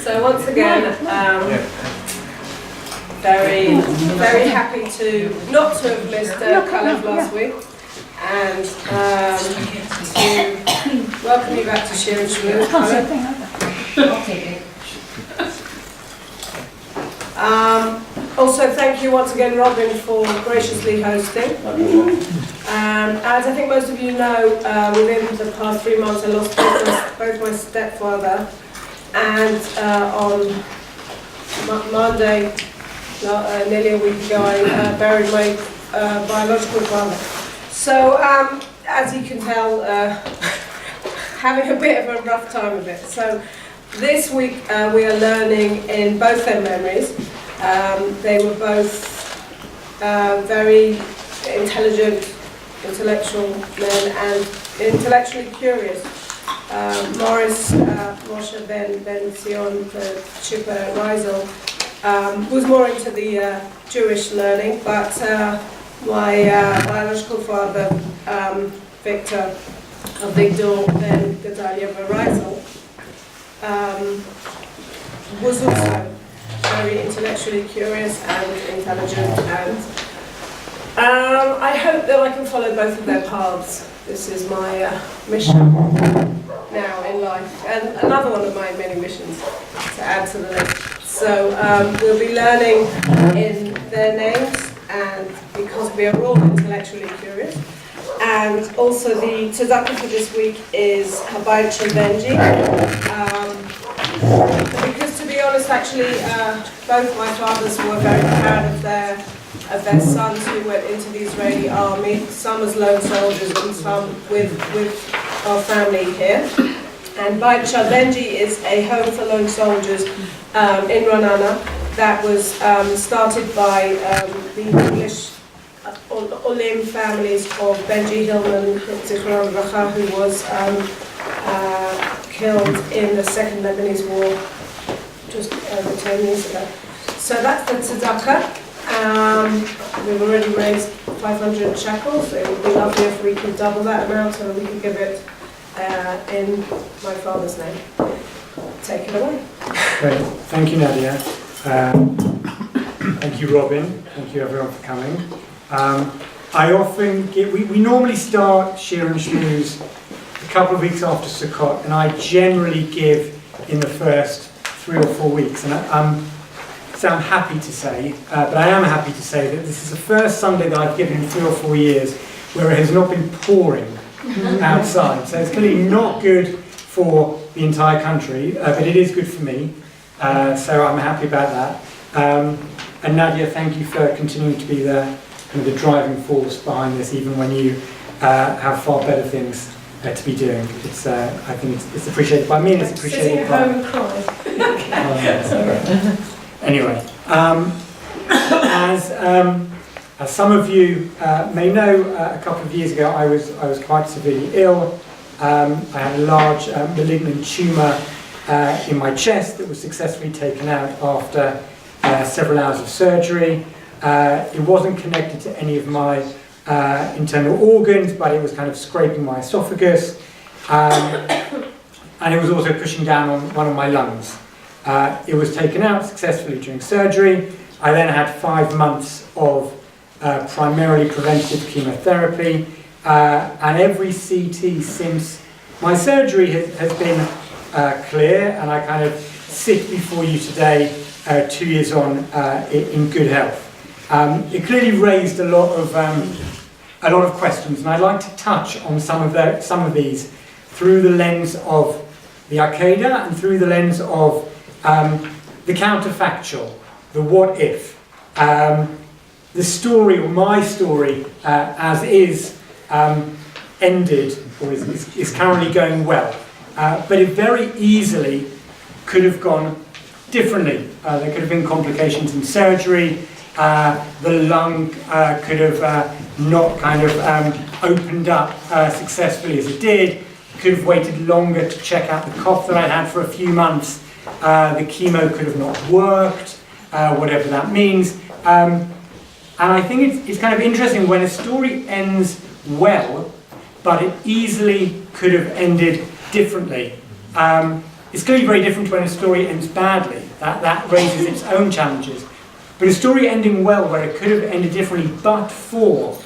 So once again, very, very happy not to have missed Calev last week, and to welcome you back to Shiur-n-Shmooze, Calev. I'll take it. Also, thank you once again, Robin, for graciously hosting. As I think most of you know, within the past 3 months I lost both my stepfather and on Monday, nearly a week ago, I buried my biological father. So, as you can tell, having a bit of a rough time of it. So, this week we are learning in both their memories. They were both very intelligent, intellectual men and intellectually curious. Morris Moshe Ben Zion, the Chipper Reisel, was more into the Jewish learning, but my biological father, Victor Ben Gedalia Reisel, was also very intellectually curious and intelligent, and I hope that I can follow both of their paths. This is my mission now in life, and another one of my many missions to add to the list. So we'll be learning in their names, and because we are all intellectually curious. And also the tzedakah for this week is Habayit Shel Benji. Because to be honest, actually, both my fathers were very proud of their sons who went into the Israeli army, some as lone soldiers and some with our family here. And Bayit Shel Benji is a home for lone soldiers in Ra'anana that was started by the English Olim families of Benji Hillman, Zichron Racha, who was killed in the Second Lebanese War just over 10 years ago. So that's the tzedakah. We've already raised 500 shekels, so it would be lovely if we could double that amount and we could give it in my father's name. Take it away. Great. Thank you, Nadia. Thank you, Robin. Thank you, everyone, for coming. I often we normally start Shiur-n-Shmooze a couple of weeks after Sukkot, and I generally give in the first 3 or 4 weeks. And so I'm happy to say, but I am happy to say that this is the first Sunday that I've given in 3 or 4 years where it has not been pouring outside. So it's clearly not good for the entire country, but it is good for me. So I'm happy about that. And Nadia, thank you for continuing to be the driving force behind this, even when you have far better things to be doing. It's I think it's appreciated by me, and it's appreciated by. Sitting at home and crying. Anyway, as some of you may know, a couple of years ago I was quite severely ill. I had a large malignant tumour in my chest that was successfully taken out after several hours of surgery. It wasn't connected to any of my internal organs, but it was kind of scraping my esophagus, and it was also pushing down on one of my lungs. It was taken out successfully during surgery. I then had 5 months of primarily preventative chemotherapy, and every CT since my surgery has been clear, and I kind of sit before you today 2 years on in good health. It clearly raised a lot of questions, and I'd like to touch on some of these through the lens of the Akeida and through the lens of the counterfactual, the what if, the story, or my story as is, ended or is currently going well, but it very easily could have gone differently. There could have been complications in surgery. The lung could have not kind of opened up successfully as it did. Could have waited longer to check out the cough that I'd had for a few months. The chemo could have not worked, whatever that means. And I think it's kind of interesting when a story ends well, but it easily could have ended differently. It's clearly very different when a story ends badly. That raises its own challenges. But a story ending well, where it could have ended differently, but for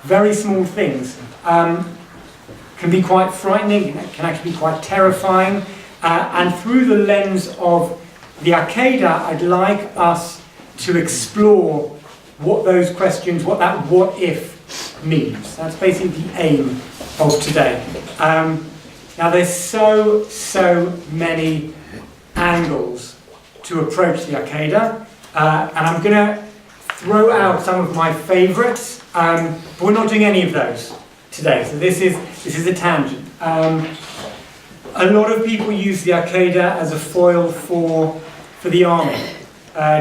very small things, can be quite frightening, it can actually be quite terrifying. And through the lens of the Akeida, I'd like us to explore what those questions, what that what if means. That's basically the aim of today. Now there's so many angles to approach the Akeida, and I'm going to throw out some of my favourites, but we're not doing any of those today. So this is a tangent. A lot of people use the Akeida as a foil for the army.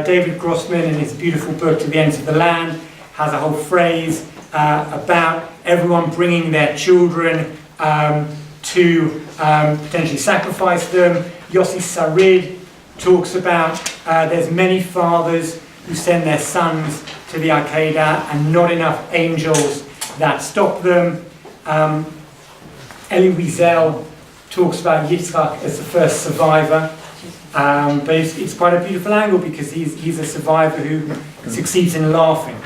David Grossman, in his beautiful book To the Ends of the Land, has a whole phrase about everyone bringing their children to potentially sacrifice them. Yossi Sarid talks about there's many fathers who send their sons to the Akeida and not enough angels that stop them. Elie Wiesel talks about Yitzchak as the first survivor, but it's quite a beautiful angle because he's a survivor who succeeds in laughing.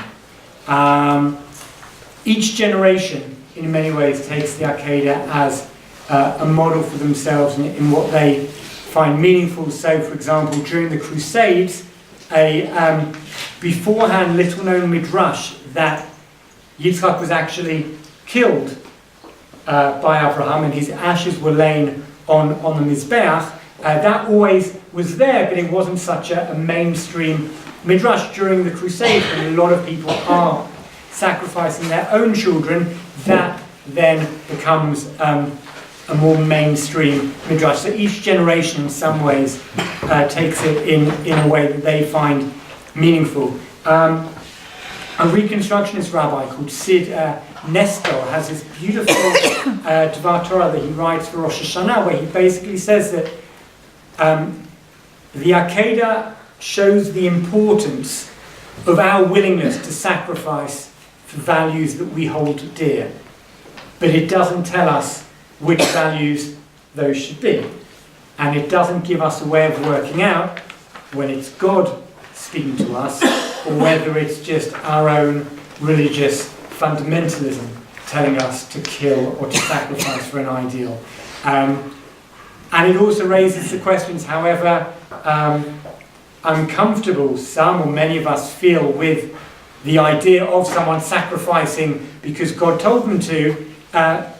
Each generation, in many ways, takes the Akeida as a model for themselves in what they find meaningful. So, for example, during the Crusades, a beforehand little-known Midrash that Yitzchak was actually killed by Avraham and his ashes were laid on the Mizbeach. That always was there, but it wasn't such a mainstream Midrash. During the Crusades, when a lot of people are sacrificing their own children, that then becomes a more mainstream Midrash. So each generation in some ways takes it in a way that they find meaningful. A Reconstructionist rabbi called Sid Nestor has this beautiful Dvar Torah that he writes for Rosh Hashanah, where he basically says that the Akeida shows the importance of our willingness to sacrifice for values that we hold dear. But it doesn't tell us which values those should be. And it doesn't give us a way of working out when it's God speaking to us or whether it's just our own religious fundamentalism telling us to kill or to sacrifice for an ideal. And it also raises the questions, however uncomfortable some or many of us feel with the idea of someone sacrificing because God told them to.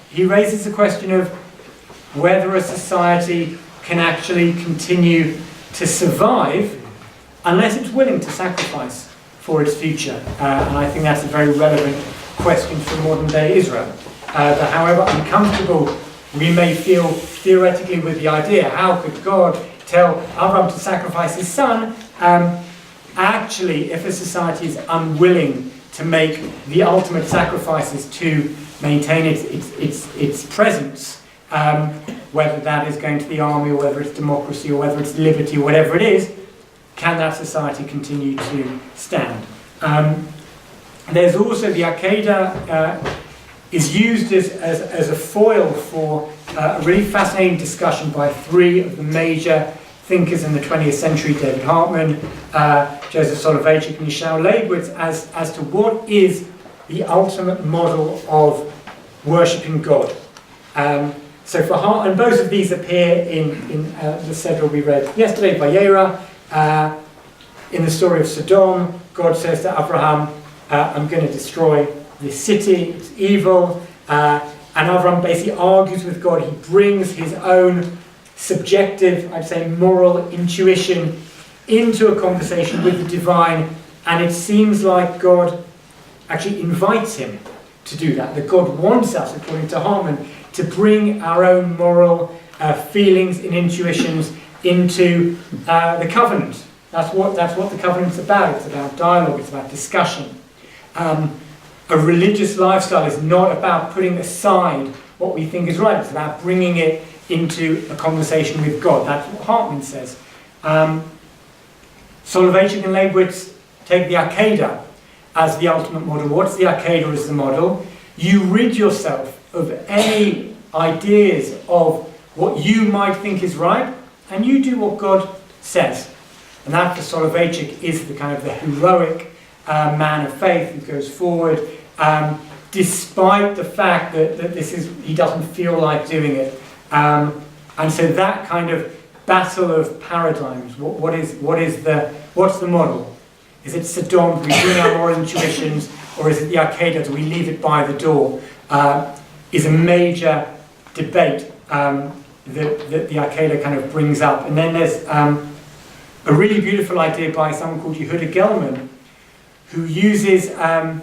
He raises the question of whether a society can actually continue to survive unless it's willing to sacrifice for its future. And I think that's a very relevant question for modern day Israel. But however uncomfortable we may feel theoretically with the idea, how could God tell Avraham to sacrifice his son? Actually, if a society is unwilling to make the ultimate sacrifices to maintain its presence, whether that is going to the army or whether it's democracy or whether it's liberty or whatever it is, can that society continue to stand? There's also the Akeida is used as a foil for a really fascinating discussion by three of the major thinkers in the 20th century, David Hartman, Joseph Soloveitchik and Yishmael Leibowitz, as to what is the ultimate model of worshipping God. So for Hartman, and both of these appear in the Sedra we read yesterday, Vayera. In the story of Sodom, God says to Avraham, I'm going to destroy this city, it's evil. And Avraham basically argues with God. He brings his own subjective, I'd say moral intuition into a conversation with the divine, and it seems like God actually invites him to do that God wants us, according to Hartman, to bring our own moral feelings and intuitions into the covenant. That's what the covenant's about. It's about dialogue, it's about discussion. A religious lifestyle is not about putting aside what we think is right, it's about bringing it into a conversation with God. That's what Hartman says. Soloveitchik and Leibowitz take the Akeida as the ultimate model. What's the Akeida as the model? You rid yourself of any ideas of what you might think is right and you do what God says. And that for Soloveitchik is the kind of the heroic man of faith who goes forward despite the fact that he doesn't feel like doing it. And so that kind of battle of paradigms, what's the model? Is it Sodom, do we bring our moral intuitions, or is it the Akeida, do we leave it by the door? Is a major debate that the Akeida kind of brings up. And then there's a really beautiful idea by someone called Yehuda Gelman, who uses the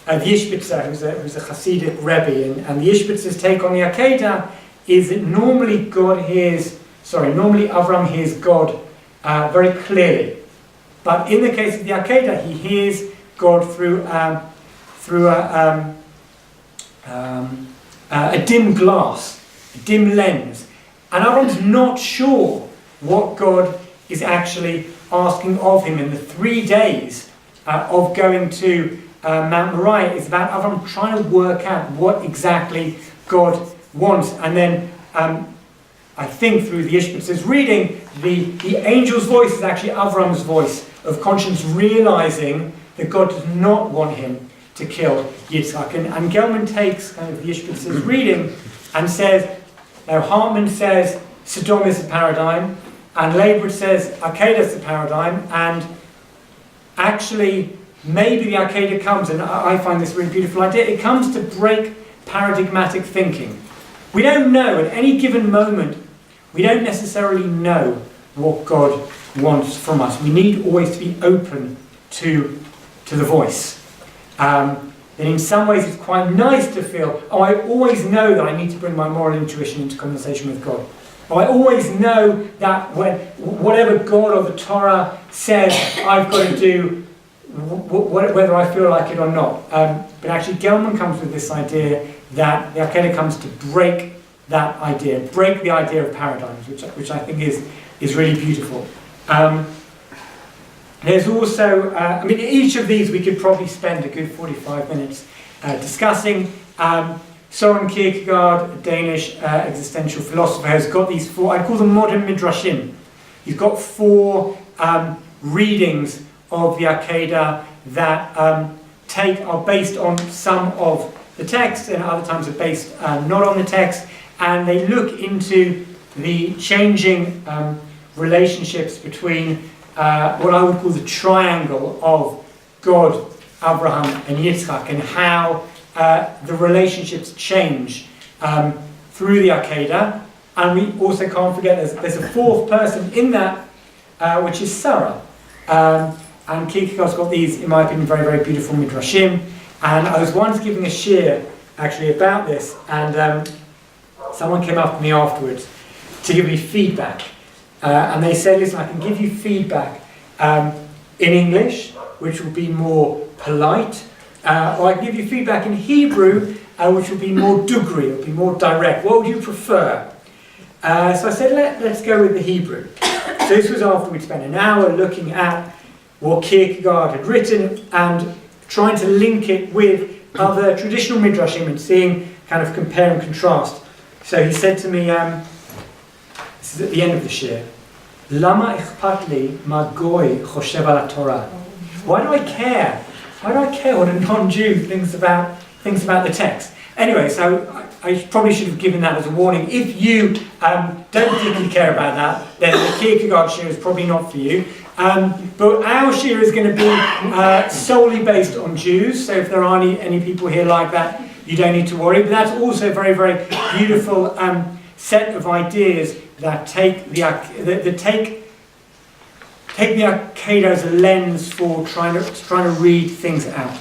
Ishbitzer, who's a Hasidic Rebbe, and the Ishbitzer's take on the Akeida is that normally Avraham hears God very clearly. But in the case of the Akeida, he hears God through a dim glass, a dim lens. And Avram's not sure what God is actually asking of him. In the 3 days of going to Mount Moriah, it's about Avram trying to work out what exactly God wants. And then I think through the Ishbitzer's reading, the angel's voice is actually Avram's voice of conscience, realizing that God does not want him to kill Yitzchak. And Gelman takes kind of the Ishbitzer's reading and says, now Hartman says Sodom is the paradigm, and Leibowitz says Akeida is the paradigm, and actually maybe the Akeida comes, and I find this a really beautiful idea, it comes to break paradigmatic thinking. We don't know, at any given moment, we don't necessarily know what God wants from us. We need always to be open to the voice. And in some ways it's quite nice to feel, I always know that I need to bring my moral intuition into conversation with God. I always know that whatever God or the Torah says, I've got to do whether I feel like it or not. But actually Gelman comes with this idea that the Akeida comes to break that idea, break the idea of paradigms, which I think is really beautiful. There's also, each of these we could probably spend a good 45 minutes discussing. Søren Kierkegaard, a Danish existential philosopher, has got these 4, I'd call them modern midrashim. He's got 4 readings of the Akeida that are based on some of the text, and other times are based not on the text, and they look into the changing relationships between what I would call the triangle of God, Avraham, and Yitzchak, and how the relationships change through the Akeida. And we also can't forget there's a 4th person in that, which is Sarah. And Kierkegaard's got these, in my opinion, very, very beautiful midrashim. And I was once giving a shiur, actually, about this, and someone came up to me afterwards to give me feedback. And they said, listen, I can give you feedback in English, which will be more polite, or I can give you feedback in Hebrew, which will be more dugri, it will be more direct. What would you prefer? So I said, let's go with the Hebrew. So this was after we'd spent an hour looking at what Kierkegaard had written and trying to link it with other traditional midrashim and seeing, kind of compare and contrast. So he said to me, this is at the end of the shiur, Lama ichpat li ma goy choshev al Torah. Why do I care? Why do I care what a non-Jew thinks about the text? Anyway, so I probably should have given that as a warning. If you don't particularly care about that, then the Kierkegaard shiur is probably not for you. But our shiur is going to be solely based on Jews, so if there are any people here like that, you don't need to worry. But that's also a very, very beautiful set of ideas that take the Akeida as a lens for trying to read things out.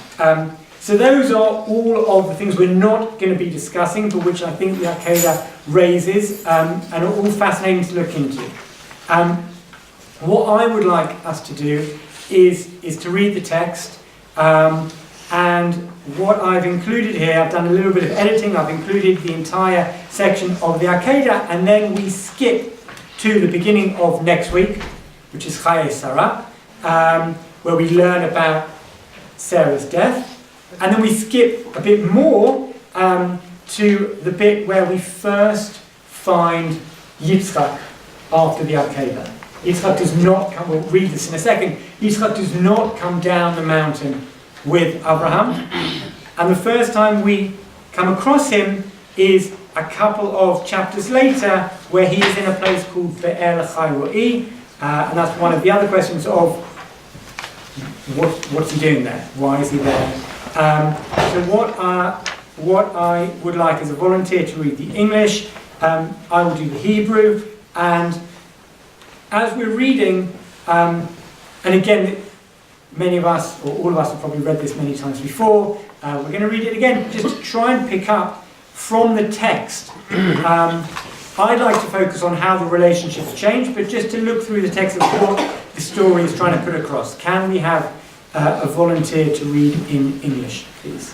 So those are all of the things we're not going to be discussing, but which I think the Akeida raises and are all fascinating to look into. What I would like us to do is to read the text, and what I've included here, I've done a little bit of editing, I've included the entire section of the Akeida, and then we skip to the beginning of next week, which is Chaye Sarah, where we learn about Sarah's death, and then we skip a bit more to the bit where we first find Yitzchak after the Akeida. Yitzchak does not come, we'll read this in a second, Yitzchak does not come down the mountain with Avraham. And the first time we come across him is a couple of chapters later, where he is in a place called Be'er Chai, and that's one of the other questions of what's he doing there? Why is he there? So what I would like as a volunteer to read the English, I will do the Hebrew, and as we're reading, and again, many of us, or all of us have probably read this many times before, we're going to read it again, just to try and pick up from the text. I'd like to focus on how the relationships change, but just to look through the text of what the story is trying to put across. Can we have a volunteer to read in English, please?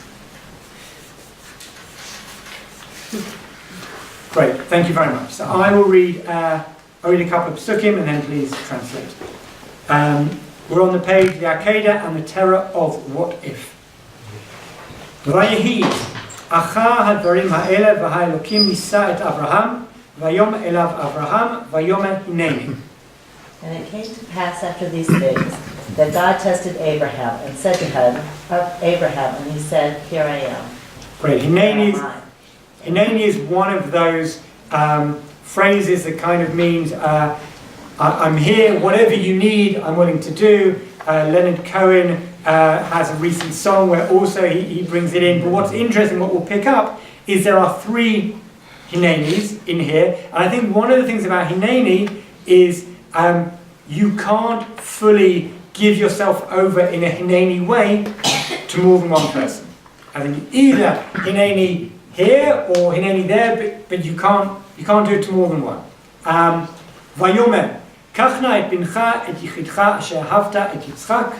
Great, thank you very much. So I will read a couple of psukim and then please translate. We're on the page, the Akeida and the terror of what if. Vayehi, Acha hadvarim ha'ele v'ha'elokim nisa et Avraham, vayom elav Avraham, vayomer hineni. And it came to pass after these things that God tested Abraham and said to him, Abraham, and he said, here I am. Great, hineni is one of those phrases that kind of means I'm here, whatever you need, I'm willing to do. Leonard Cohen has a recent song where also he brings it in. But what's interesting, what we'll pick up, is there are 3 hinenis in here. And I think one of the things about hineni is you can't fully give yourself over in a hineni way to more than one person. I think either hineni here or hineni there, but you can't do it to more than one. Vayomer, kachna et bincha et yichidcha asher havta et Yitzchak,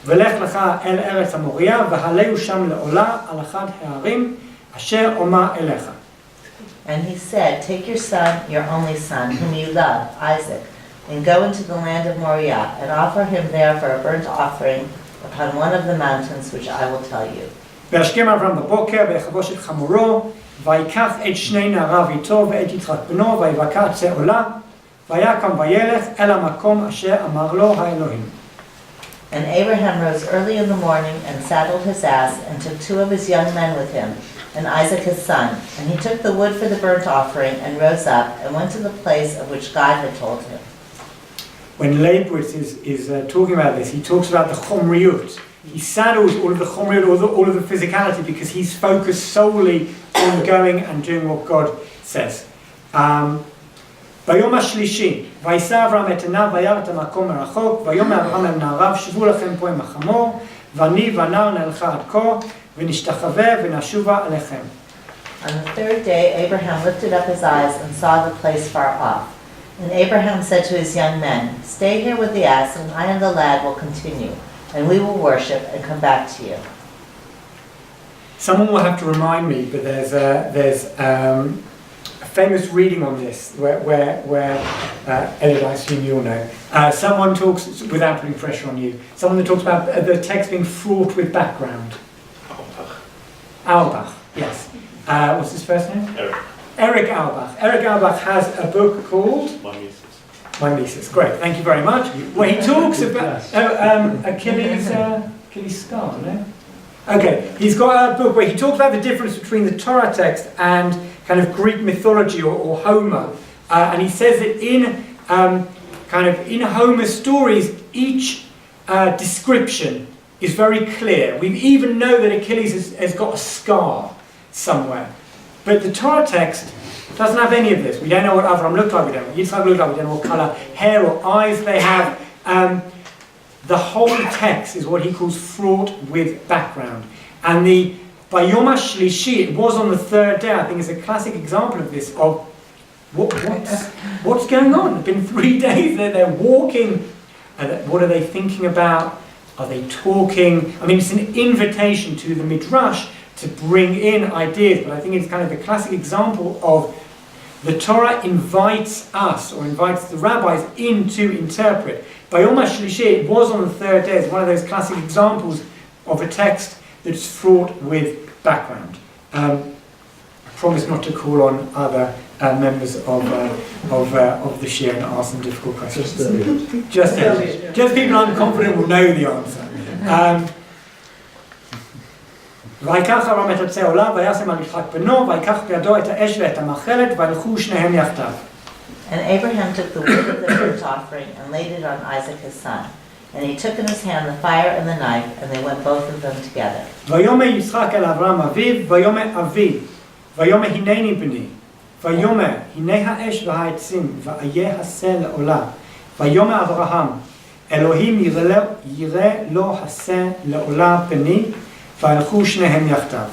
velech lecha el eretz hamoria, v'haleu sham le'ola al achad ha'arim asher oma elecha. And he said, take your son, your only son, whom you love, Isaac, and go into the land of Moriah, and offer him there for a burnt offering upon one of the mountains which I will tell you. וישכם אברהם בבוקר ויחבוש את חמורו ויקח את 2 נעריו איתו ואת יצחק בנו ויבקע עצי עולה ויקם וילך אל המקום אשר אמר לו האלוהים. And Abraham rose early in the morning and saddled his ass and took 2 of his young men with him and Isaac his son. And he took the wood for the burnt offering and rose up and went to the place of which God had told him. When Leibowitz is talking about this, he talks about the chomriut. He saddles all of the chomriut, all of the physicality, because he's focused solely on going and doing what God says. ביום השלישי, וישא אברהם את עיניו וירא את המקום מרחוק, ויאמר אברהם אל נעריו, שבו לכם פה עם החמור, ואני והנער נלכה עד כה, ונשתחווה ונשובה עליכם. On the 3rd day, Abraham lifted up his eyes and saw the place far off. And Abraham said to his young men, stay here with the ass, and I and the lad will continue, and we will worship and come back to you. Someone will have to remind me, but there's a famous reading on this where Elliot, I assume you'll know. Someone talks, without putting pressure on you, someone that talks about the text being fraught with background. Auerbach, yes. What's his first name? Eric Auerbach. Eric Auerbach has a book called My Mises. Great, thank you very much. Where he talks about Achilles' scar, no? Okay, he's got a book where he talks about the difference between the Torah text and kind of Greek mythology or Homer. And he says that in Homer's stories, each description is very clear. We even know that Achilles has got a scar somewhere. But the Torah text doesn't have any of this. We don't know what Avraham looked like, we don't know what Yitzchak looked like, we don't know what colour hair or eyes they have. The whole text is what he calls fraught with background. And the Bayom HaShlishi, it was on the 3rd day, I think is a classic example of this, of what's going on? It's been 3 days, they're walking. What are they thinking about? Are they talking? I mean, it's an invitation to the Midrash to bring in ideas, but I think it's kind of the classic example of the Torah invites us, or invites the rabbis in to interpret. Bayom HaShlishi, it was on the 3rd day, it's one of those classic examples of a text that's fraught with background. I promise not to call on other members of the Shiur and ask them difficult questions. Just people I'm confident will know the answer. ויקח אברהם את עצי העולה וישם על יצחק בנו ויקח בידו את האש ואת המאכלת וילכו שניהם יחדיו. And Abraham took the wood of the burnt offering and laid it on Isaac his son. And he took in his hand the fire and the knife, and they went both of them together. ויאמר יצחק אל אברהם אביו, ויאמר אבי, ויאמר הנני בני, ויאמר הנה האש והעצים, ואיה השה לעולה. ויאמר אברהם, אלוהים יראה לו השה לעולה בני, וילכו שניהם יחדיו.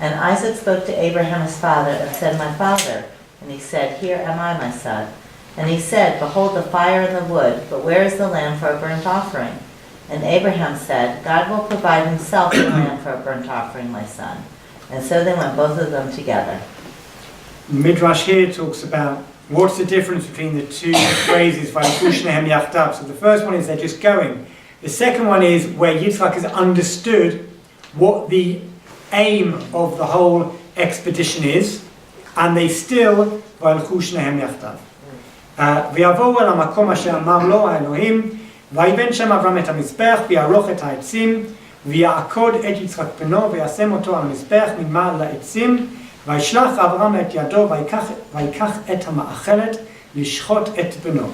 And Isaac spoke to Abraham his father and said, My father. And he said, Here am I, my son. And he said, Behold the fire and the wood, but where is the lamb for a burnt offering? And Abraham said, God will provide himself the lamb for a burnt offering, my son. And so they went both of them together. Midrash here talks about what's the difference between the two phrases, vayilchu shnehem yachdav. So the first one is they're just going. The second one is where Yitzchak has understood what the aim of the whole expedition is, and they still vayilchu shnehem yachdav. ויבואו אל המקום אשר אמר לו האלוהים, ויבן שם אברהם את המזבח, ויערוך את העצים, ויעקוד את יצחק בנו, וישם אותו על המזבח ממעל לעצים, וישלח אברהם את ידו, ויקח את המאכלת, לשחוט את בנו.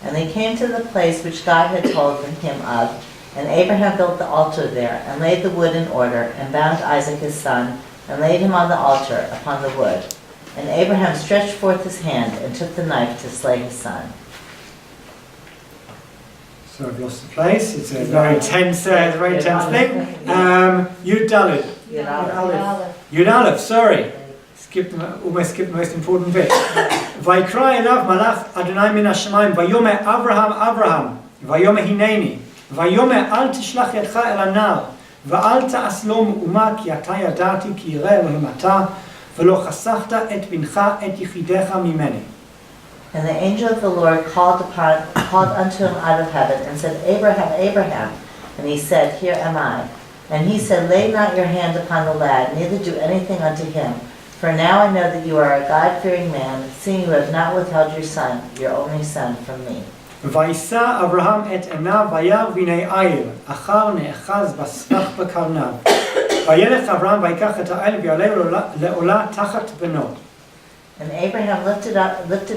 And they came to the place which God had told him of, and Abraham built the altar there, and laid the wood in order, and bound Isaac his son, and laid him on the altar upon the wood. And Abraham stretched forth his hand and took the knife to slay his son. So I've lost the place. It's a very tense thing. Yud Daled. Yud Aleph, sorry. Almost skipped the most important bit. Vayikra elav malach Adonai min hashamayim vayomer Avraham Avraham vayomer hineni vayomer al tishlach yadcha el anar va'al ta'as lo me'uma ki ata yadati ki yireh Elohim ata v'lo chasachta et bincha et yichidecha mimeni. And the angel of the Lord called unto him out of heaven and said, Abraham, Abraham. And he said, Here am I. And he said, Lay not your hand upon the lad, neither do anything unto him. For now I know that you are a God-fearing man, seeing you have not withheld your son, your only son, from me. וישא אברהם את עיניו וירא והנה איל, אחר נאחז בסבך בקרניו. וילך אברהם ויקח את האיל ויעלהו לעולה תחת בנו. And Abraham lifted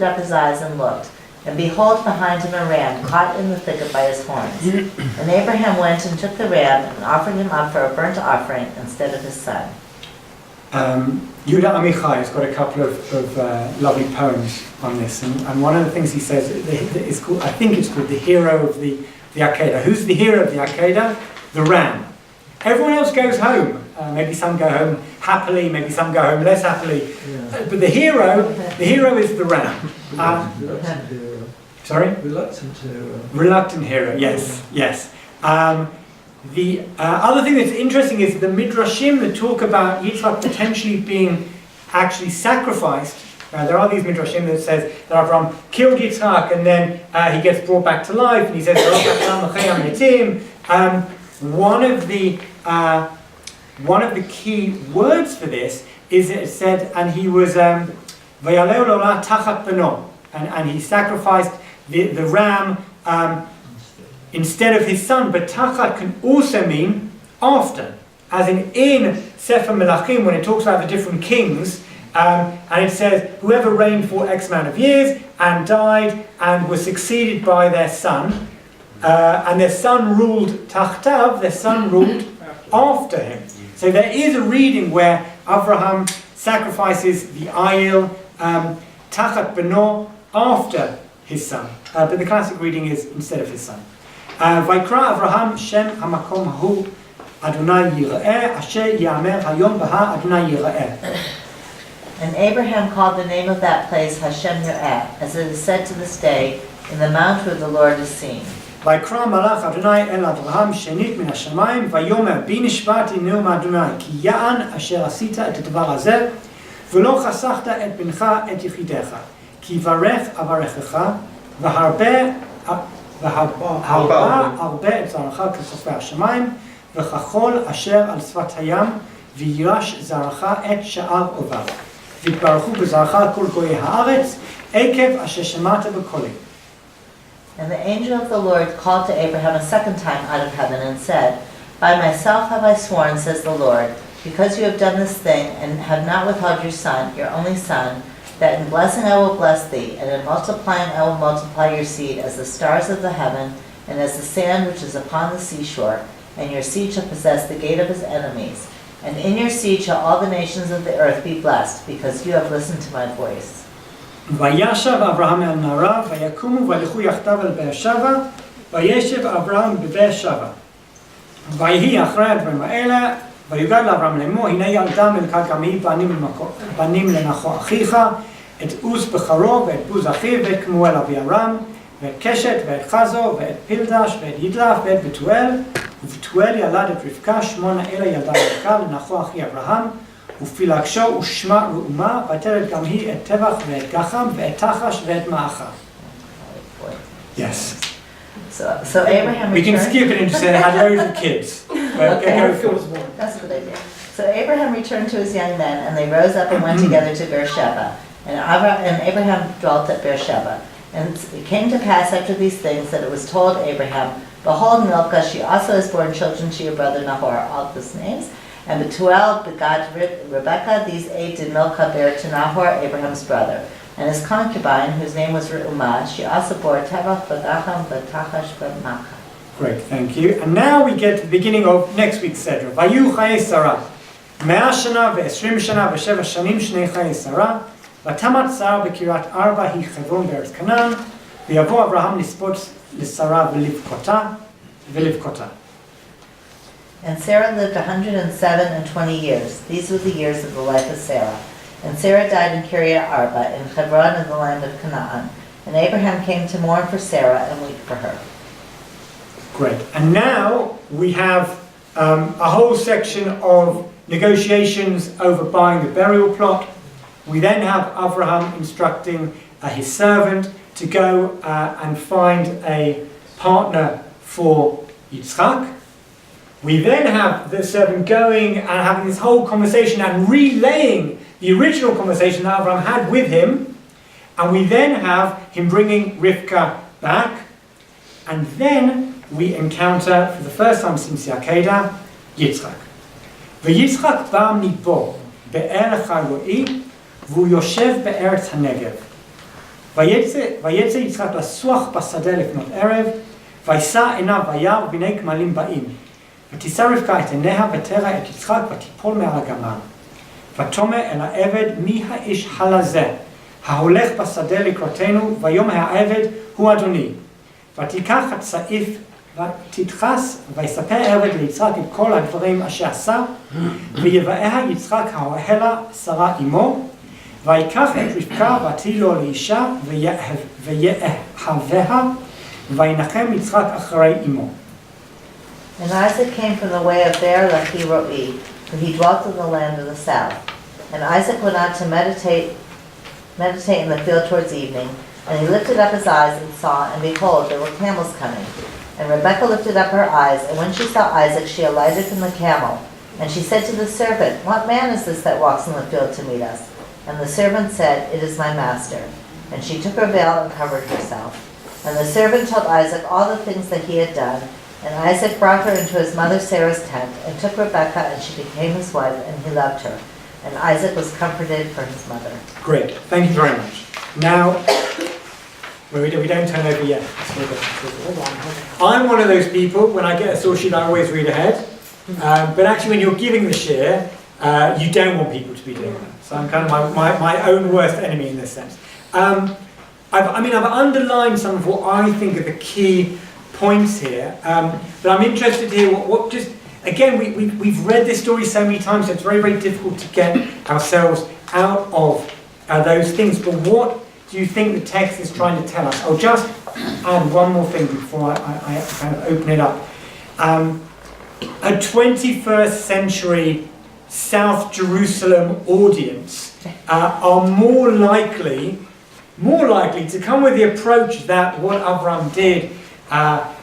up his eyes and looked, and behold behind him a ram caught in the thicket by his horns. And Abraham went and took the ram and offered him up for a burnt offering instead of his son. Yehuda Amichai has got a couple of lovely poems on this, and one of the things he says is called, I think it's called the hero of the Akeida. Who's the hero of the Akeida? The ram. Everyone else goes home. Maybe some go home happily, maybe some go home less happily. Yeah. But the hero is the ram. Reluctant hero. Sorry? Reluctant hero. Reluctant hero, yes. The other thing that's interesting is the Midrashim that talk about Yitzchak potentially being actually sacrificed. There are these Midrashim that says that Avraham killed Yitzchak and then he gets brought back to life and he says, one of the key words for this is that it said, and he was Vayaleu lola tachat beno, and he sacrificed the ram instead of his son. But tachat can also mean after, as in Sefer Melachim when it talks about the different kings, and it says whoever reigned for X amount of years and died and was succeeded by their son, and their son ruled tachtav, their son ruled after him. So there is a reading where Avraham sacrifices the ayil tachat beno after his son, but the classic reading is instead of his son. Vaikra Avraham Shem hamakom hu Adonai yireh asher yamer hayom baha Adonai yireh. And Abraham called the name of that place Hashem Yireh, as it is said to this day, in the mount where the Lord is seen. ויקרא מלאך אדוני אל אברהם שנית מן השמיים ויאמר בי נשבעתי נאום אדוני כי יען אשר עשית את הדבר הזה ולא חסכת את בנך את יחידך כי ברך אברכך והרבה את זרעך כחופי השמיים וכחול אשר על שפת הים וירש זרעך את שאר עובר. והתברכו בזרעך כל גויי הארץ, עקב אשר שמעת בקולי. And the angel of the Lord called to Abraham a second time out of heaven and said, By myself have I sworn, says the Lord, because you have done this thing and have not withheld your son, your only son, that in blessing I will bless thee, and in multiplying I will multiply your seed as the stars of the heaven, and as the sand which is upon the seashore, and your seed shall possess the gate of his enemies. And in your seed shall all the nations of the earth be blessed, because you have listened to my voice. וישב אברהם אל נערה, ויקומו וילכו יחדיו אל באר שבע, וישב אברהם בבאר שבע. ויהי אחרי הדברים האלה, ויוגד לאברהם לאמור, הנה ילדה מלכה גם היא בנים לנחור אחיך, את עוז בחרו ואת בוז אחיו, ואת כמואל אבי ארם, ואת קשת ואת חזו, ואת פילדש, ואת ידלף, ואת בתואל, ובתואל ילד את רבקה, שמו נעלה ילדה מלכה לנחור אחי אברהם, ופילגשו ושמה ראומה, ותלד גם היא את טבח ואת גחם, ואת תחש ואת מאחה. Yes. So Abraham We can returned. skip it and just say they had loads of kids. Okay, go for it. That's a good idea. So Abraham returned to his young men, and they rose up and went together to Beersheba. And Abraham dwelt at Beersheba. And it came to pass after these things that it was told Abraham, Behold, Milcah, she also has borne children to your brother Nahor, all those names. And Bethuel begot Rebekah. These 8 did Milcah bear to Nahor, Abraham's brother. And his concubine, whose name was Reumah, she also bore Tebach, Bagacham, Batachash, Bamacha. Great, thank you. And now we get to the beginning of next week's Seder. Vayu Chaye Sarah. 100 shana ו20 shana ו7 shanim shnei Chaye Sarah. ותמת שרה בקריית ארבע היא חברון בארץ כנען. ויבוא אברהם לספות לשרה ולבכותה. And Sarah lived 107 and 20 years. These were the years of the life of Sarah. And Sarah died in Kiryat Arba, in Hebron in the land of Canaan. And Abraham came to mourn for Sarah and weep for her. Great. And now we have a whole section of negotiations over buying the burial plot. We then have Avraham instructing his servant to go and find a partner for Yitzchak. We then have the servant going and having this whole conversation and relaying the original conversation that Avraham had with him. And we then have him bringing Rivka back. And then we encounter, for the first time since the Akeida, Yitzchak. ויצחק בא מפה בערך הרועי, והוא יושב בארץ הנגב. ויצא יצחק לסוח בשדה לפנות ערב, וישא עיניו וירא והנה גמלים באים. ותישא רבקה את עיניה ותרא את יצחק ותיפול מעל הגמל. ותאמר אל העבד, מי האיש הלזה ההולך בשדה לקראתנו, ויאמר העבד, הוא אדוני. ותיקח הצעיף ותדחס, ויספר העבד ליצחק את כל הדברים אשר עשה, ויבאיה יצחק האוהלה שרה אמו, ויקח את רבקה ותהי לו לאישה, ויאהביה, וינחם יצחק אחרי אמו. And Isaac came from the way of Beer Lehi Roi, for he dwelt in the land of the south. And Isaac went out to meditate in the field towards evening, and he lifted up his eyes and saw, and behold, there were camels coming. And Rebekah lifted up her eyes, and when she saw Isaac, she alighted from the camel. And she said to the servant, What man is this that walks in the field to meet us? And the servant said, It is my master. And she took her veil and covered herself. And the servant told Isaac all the things that he had done. And Isaac brought her into his mother Sarah's tent, and took Rebekah, and she became his wife, and he loved her. And Isaac was comforted for his mother. Great, thank you very much. Now, we don't turn over yet. I'm one of those people, when I get a source sheet, I always read ahead. But actually, when you're giving the share, you don't want people to be doing that. So I'm kind of my own worst enemy in this sense. I've underlined some of what I think are the key points here, but I'm interested to hear what just, again, we've read this story so many times, so it's very, very difficult to get ourselves out of those things, but what do you think the text is trying to tell us? I'll just add one more thing before I kind of open it up. A 21st century South Jerusalem audience are more likely to come with the approach that what Avraham did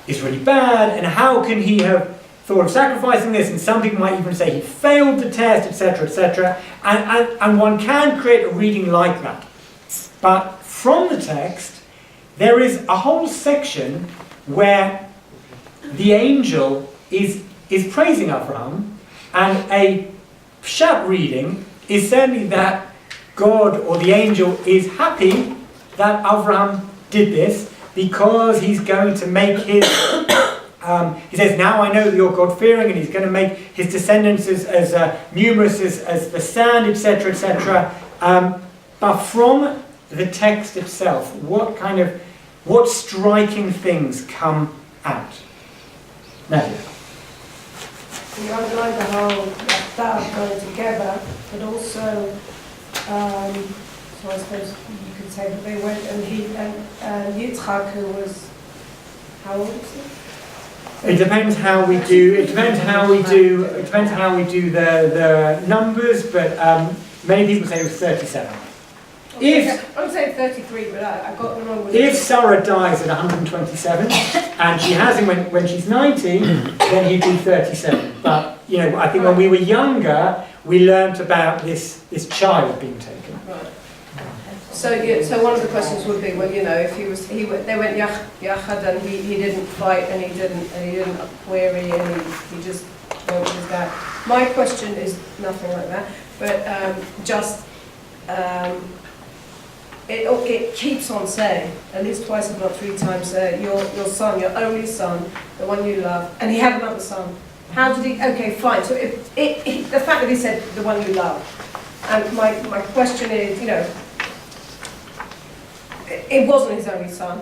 is really bad, and how can he have thought of sacrificing this, and some people might even say he failed the test, etc., etc. And one can create a reading like that. But from the text, there is a whole section where the angel is praising Avraham, and a pshat reading is certainly that God or the angel is happy that Avraham did this because he's going to make his, he says, now I know that you're God-fearing, and he's going to make his descendants as numerous as the sand, etc., etc. But from the text itself, what striking things come out? Nadia. You underline the whole that going together, but also, so I suppose you could say that they went and Yitzchak, who was, how old was he? It depends how we do. It depends how we do. It depends how we do the numbers. But many people say it was 37. I would say 33, but I got the wrong one. If Sarah dies at 127 and she has him when she's 90, then he'd be 37. But I think when we were younger, we learnt about this child being taken. Right. So one of the questions would be, well, if they went yachad and he didn't fight and he didn't query and he just went with his dad. My question is nothing like that, but it keeps on saying, at least twice, if not three times, your son, your only son, the one you love, and he had another son. How did he? Okay, fine. So the fact that he said the one you love, and my question is, it wasn't his only son.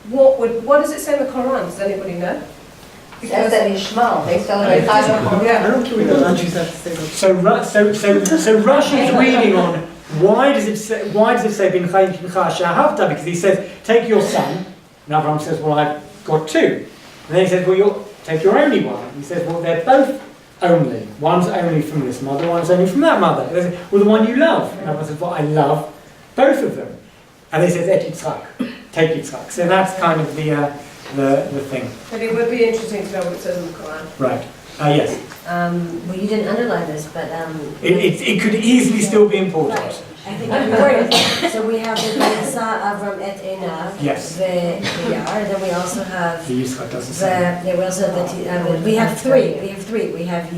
What does it say in the Quran? Does anybody know? It says that in Shmuel, they celebrate Yeah. So Rashi's reading on why does it say bin chayim kincha shahavta? Because he says take your son, and Avraham says, well, I've got two. And then he says, well, take your only one. He says, well, they're both only. One's only from this mother, one's only from that mother. He says, well, the one you love. And Avraham says, well, I love both of them. And he says, et Yitzchak, take Yitzchak. So that's kind of the thing. But it would be interesting to know what it says in the Quran. Right. Yes. well, you didn't underline this, but It could easily still be important. right. I think important. So we have the Yisa Avram et Enav. Yes. The Yar. Then we also have The Yitzchak doesn't say. we also have we have three. We have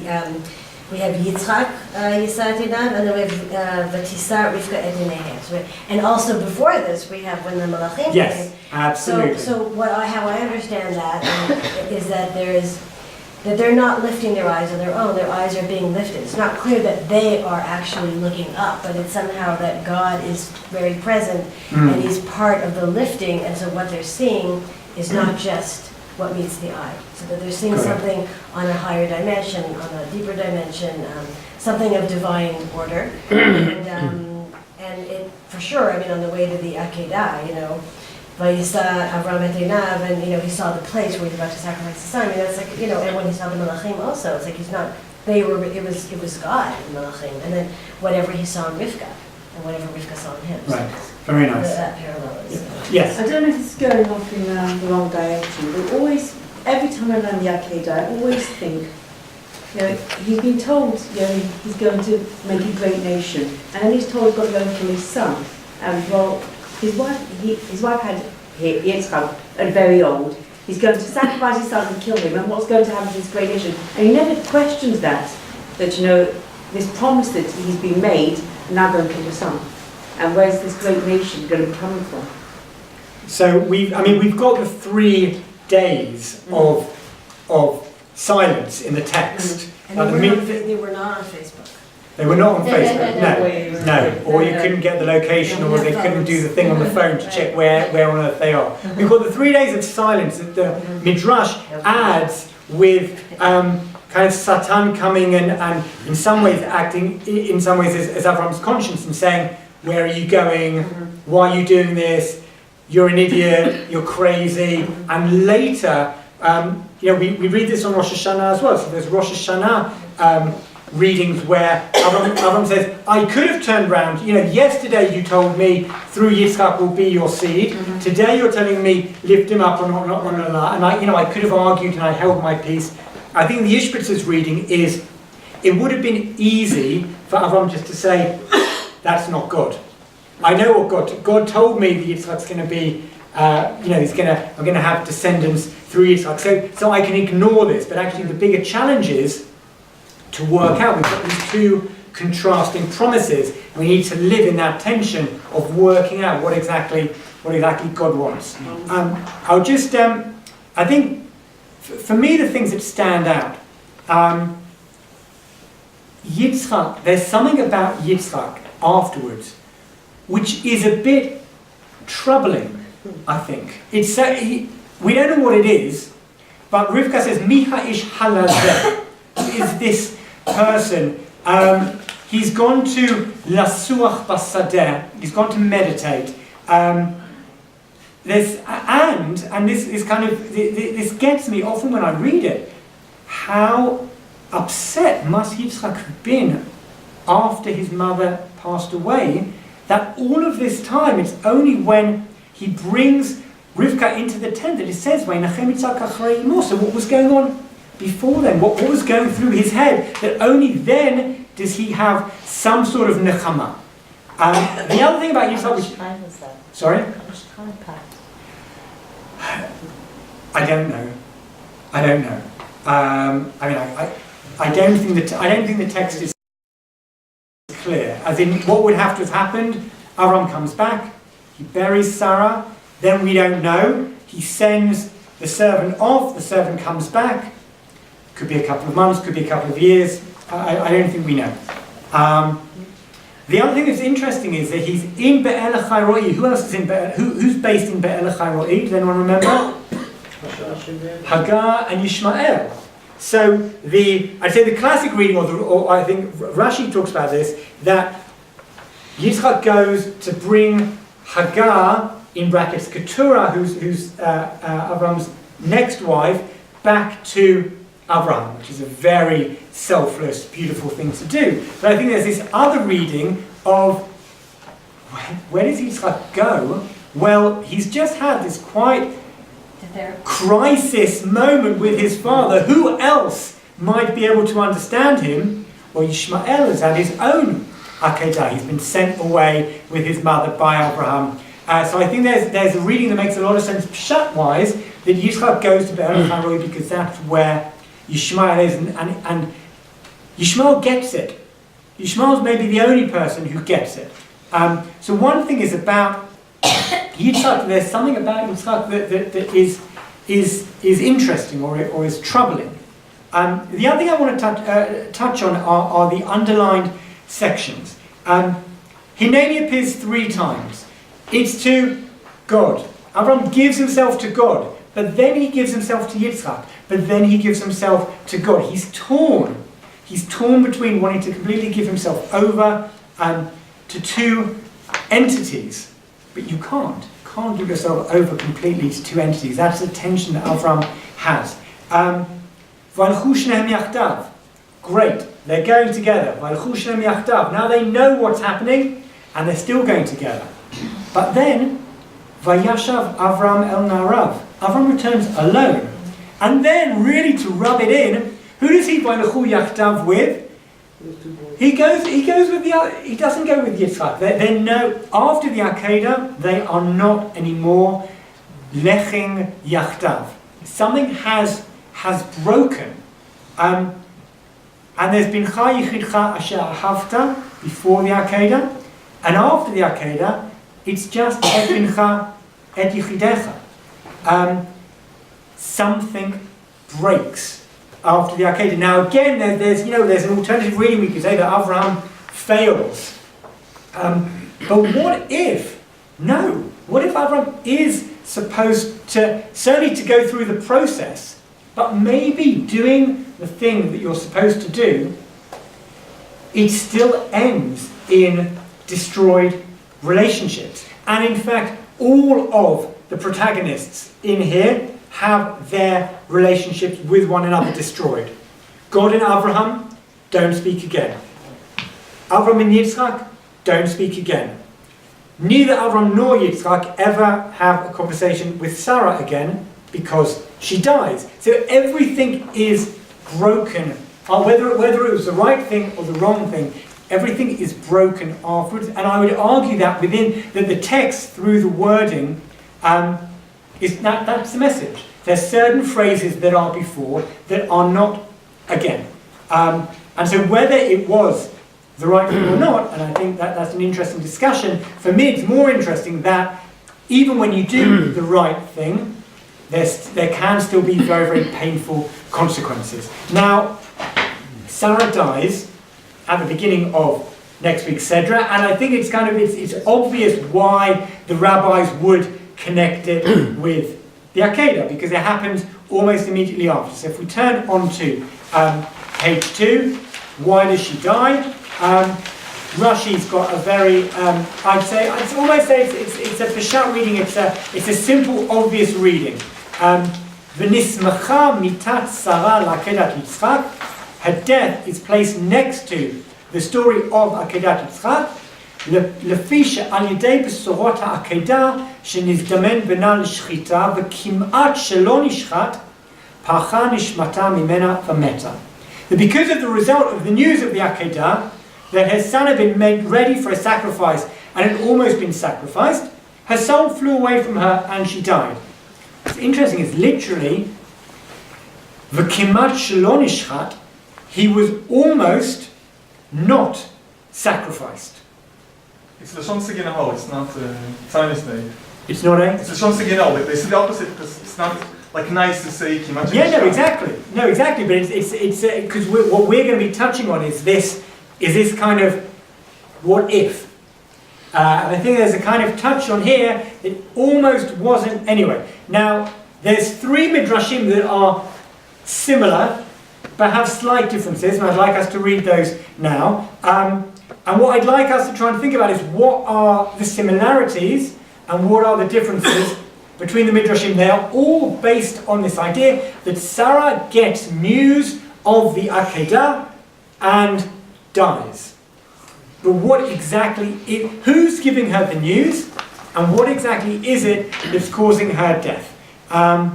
Yitzchak Yisa et Enav, and then we have Vatisar Rivka et Enav. And also before this, we have when the Malachim. Yes, absolutely. So how I understand that is that that they're not lifting their eyes on their own, their eyes are being lifted. It's not clear that they are actually looking up, but it's somehow that God is very present and he's part of the lifting, and so what they're seeing is not just what meets the eye. So that they're seeing something on a higher dimension, on a deeper dimension, something of divine order. And it, for sure, on the way to the Akeida, Vayisa Avraham et Enav, and he saw the place where he was about to sacrifice his son. That's like and when he saw the Malachim also, it's like he's not. It was God in Malachim, and then whatever he saw in Rivka, and whatever Rivka saw in him. Right. Very nice. That parallel is. Yes. I don't know if it's going off in the wrong direction, but every time I learn the Akeida, I always think, he's been told, he's going to make a great nation, and then he's told he's got to go and kill his son. And his wife had Yitzchak and very old. He's going to sacrifice his son and kill him, and what's going to happen to this great nation? And he never questions that this promise that he's been made, now go and kill your son. And where's this great nation going to be coming from? So we've got the 3 days of silence in the text. And they were not on Facebook. They were not on Facebook, no. Or you couldn't get the location, or they couldn't do the thing on the phone to check where on earth they are. We've got the 3 days of silence that the Midrash adds with kind of Satan coming and in some ways acting, in some ways as Avraham's conscience, and saying, where are you going? Why are you doing this? You're an idiot, you're crazy. And later, we read this on Rosh Hashanah as well. So there's Rosh Hashanah readings where Avraham says, I could have turned around, yesterday you told me through Yitzchak will be your seed, today you're telling me lift him up on Allah, and I could have argued and I held my peace, I think the Ishbitzer's reading is, it would have been easy for Avraham just to say, that's not God. I know what God told me that Yitzchak's going to be, I'm going to have descendants through Yitzchak. So I can ignore this. But actually the bigger challenge is to work out. We've got these two contrasting promises. And we need to live in that tension of working out what exactly God wants. I'll just, I think, for me, the things that stand out, Yitzchak, there's something about Yitzchak afterwards which is a bit troubling, I think. It's we don't know what it is, but Rivka says, Miha ish halazeh, is this person, he's gone to lasuach basadeh, he's gone to meditate. This is kind of, this gets me often when I read it, how upset must Yitzchak have been after his mother passed away, that all of this time, it's only when he brings Rivka into the tent that it says, so what was going on before then? What was going through his head? That only then does he have some sort of nechama. The other thing about Yitzchak, which... time was that? Sorry? How much time passed? I don't know. I don't think the text is clear. As in, what would have to have happened? Avraham comes back, he buries Sarah, then we don't know. He sends the servant off, the servant comes back. Could be a couple of months, could be a couple of years. I don't think we know. The other thing that's interesting is that he's in Be'el Chai. Who else is in Be'el? Who's based in Be'el Chai? Does anyone remember? Hagar and Yishmael. So I'd say the classic reading, or I think Rashi talks about this, that Yitzchak goes to bring Hagar, in brackets Keturah, who's Avram's next wife, back to Avraham, which is a very selfless, beautiful thing to do. But I think there's this other reading of, where does Yitzchak go? Well, he's just had this quite crisis moment with his father. Who else might be able to understand him? Well, Yishmael has had his own Akeida. He's been sent away with his mother by Avraham. So I think there's a reading that makes a lot of sense, pshat-wise, that Yitzchak goes to Be'er Chai because that's where Yishmael is, and Yishmael gets it. Yishmael's maybe the only person who gets it. So one thing is about Yitzchak, there's something about Yitzchak that is interesting or is troubling. The other thing I want to touch on are the underlined sections. Hineni appears 3 times. It's to God. Avraham gives himself to God, but then he gives himself to Yitzchak, but then he gives himself to God. He's torn. He's torn between wanting to completely give himself over to 2 entities. But you can't give yourself over completely to 2 entities. That's the tension that Avraham has. Great, they're going together. Now they know what's happening, and they're still going together. But then, Vayashav Avram el Narav. Avram returns alone. And then, really to rub it in, who does he Vaylechu Yachdav with? He goes with the other. He doesn't go with Yitzchak. They know after the Akeida, they are not anymore leching Yachdav. Something has broken. And there's been Cha Yichidcha Asher Ahavta before the Akeida, and after the Akeida, it's just Et Bincha Et Yichidecha. Something breaks after the Akeida. Now again, there's an alternative reading. We could say that Avraham fails. But what if Avraham is supposed to, certainly to go through the process, but maybe doing the thing that you're supposed to do, it still ends in destroyed relationships. And in fact, all of the protagonists in here have their relationships with one another destroyed. God and Avraham don't speak again. Avraham and Yitzchak don't speak again. Neither Avraham nor Yitzchak ever have a conversation with Sarah again because she dies. So everything is broken. Whether it was the right thing or the wrong thing, everything is broken afterwards. And I would argue that that the text through the wording that's the message. There's certain phrases that are before that are not again. And so whether it was the right thing or not, and I think that's an interesting discussion, for me it's more interesting that even when you do the right thing, there can still be very, very painful consequences. Now, Sarah dies at the beginning of next week's Sedra, and I think it's it's obvious why the rabbis would connect it with the Akeida, because it happens almost immediately after. So if we turn on to page 2, why does she die? Rashi's got a very, I'd almost say it's a Peshat reading, it's a simple, obvious reading. V'nismacha mitat Sarah l'Akedat Yitzchak. Her death is placed next to the story of Akedat Yitzchak. לפי שעל ידי בשורות העקדה שנזדמן בינה לשחיטה וכמעט שלא נשחט, פרחה נשמתה ממנה ומתה. Because of the result of the news of the Akedah, that her son had been made ready for a sacrifice and had almost been sacrificed, her soul flew away from her and she died. What's interesting is literally, וכמעט שלא נשחט, he was almost not sacrificed. It's the Shon Seginahol, it's not Zionist Day. It's not a? It's the Shon Seginahol, they say the opposite because it's not like nice to say Kimat. Yeah, no, exactly. No, exactly, but it's because what we're going to be touching on is this kind of what if. And I think there's a kind of touch on here that almost wasn't anyway. Now, there's 3 midrashim that are similar, but have slight differences, and I'd like us to read those now. And what I'd like us to try and think about is what are the similarities and what are the differences between the midrashim. They are all based on this idea that Sarah gets news of the Akedah and dies. But what exactly who's giving her the news, and what exactly is it that's causing her death? I'll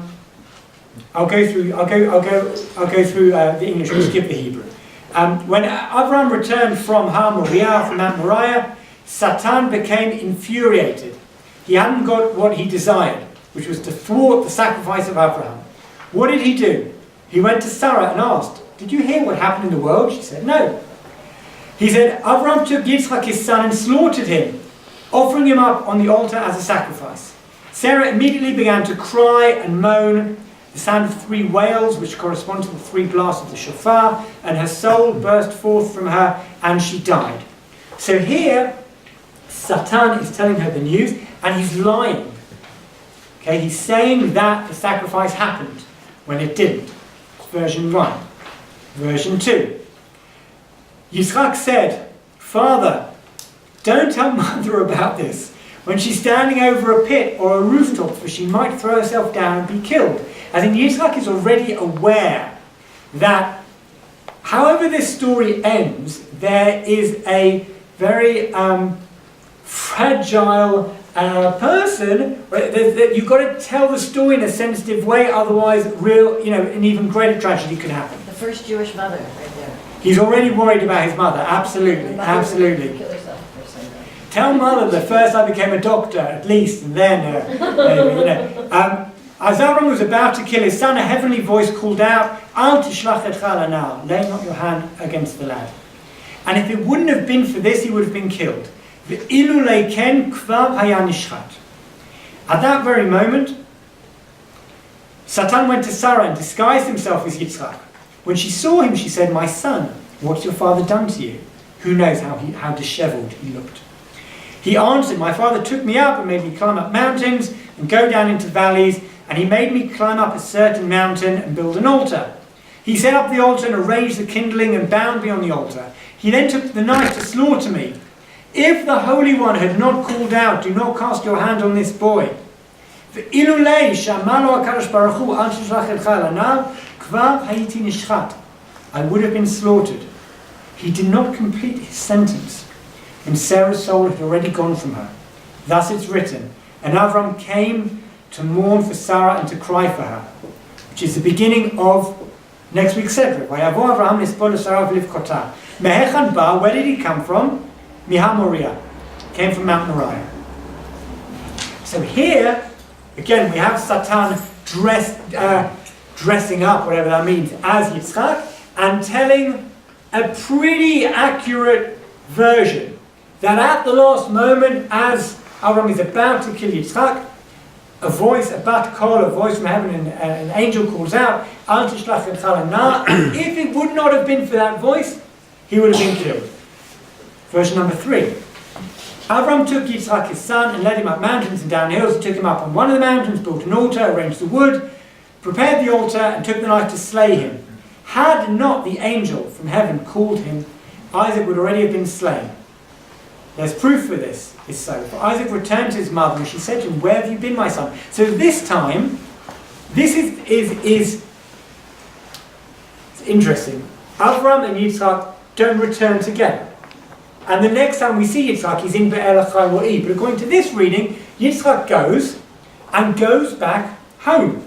go through the English. I'll skip the Hebrew. When Avraham returned from Har Moriah, from Mount Moriah, Satan became infuriated. He hadn't got what he desired, which was to thwart the sacrifice of Avraham. What did he do? He went to Sarah and asked, "Did you hear what happened in the world?" She said, "No." He said, "Avraham took Yitzchak his son and slaughtered him, offering him up on the altar as a sacrifice." Sarah immediately began to cry and moan, the sound of 3 wails, which correspond to the 3 blasts of the shofar, and her soul burst forth from her, and she died. So here, Satan is telling her the news, and he's lying. Okay, he's saying that the sacrifice happened, when it didn't. Version 1. Version 2. Yitzchak said, "Father, don't tell mother about this when she's standing over a pit or a rooftop, for she might throw herself down and be killed." I think Yitzchak is already aware that however this story ends, there is a very fragile person. You've got to tell the story in a sensitive way, otherwise an even greater tragedy could happen. The first Jewish mother, right there. He's already worried about his mother, absolutely, absolutely. Kill herself first, I know. Tell mother that first I became a doctor, at least, and then, as Avraham was about to kill his son, a heavenly voice called out, "Al tishlach etcha lana'ar, lay not your hand against the lad." And if it wouldn't have been for this, he would have been killed. Ve'ilu leiken kvar haya nishchat. At that very moment, Satan went to Sarah and disguised himself as Yitzchak. When she saw him, she said, "My son, what's your father done to you?" Who knows how disheveled he looked. He answered, "My father took me up and made me climb up mountains and go down into valleys, and he made me climb up a certain mountain and build an altar. He set up the altar and arranged the kindling and bound me on the altar. He then took the knife to slaughter me. If the Holy One had not called out, 'Do not cast your hand on this boy,' I would have been slaughtered." He did not complete his sentence when Sarah's soul had already gone from her. Thus it's written, "And Avraham came to mourn for Sarah and to cry for her," which is the beginning of Next week's Sedra. Vayavo Avraham lispod Sarah v'livkota. Mehechan ba, where did he come from? Miha Moriah. Came from Mount Moriah. So here, again, we have Satan dressing up, whatever that means, as Yitzchak, and telling a pretty accurate version that at the last moment, as Avraham is about to kill Yitzchak, a voice, a bat call, a voice from heaven, and an angel calls out, Al tishlach et chalana. If it would not have been for that voice, he would have been killed. Version number 3. Avraham took Yitzchak his son and led him up mountains and down hills. He took him up on one of the mountains, built an altar, arranged the wood, prepared the altar, and took the knife to slay him. Had not the angel from heaven called him, Isaac would already have been slain. There's proof for this, is so. For Isaac returned to his mother, and she said to him, where have you been, my son? So this time, this is it's interesting. Avraham and Yitzchak don't return together. And the next time we see Yitzchak, he's in Be'er Achai Ro'i. But according to this reading, Yitzchak goes back home.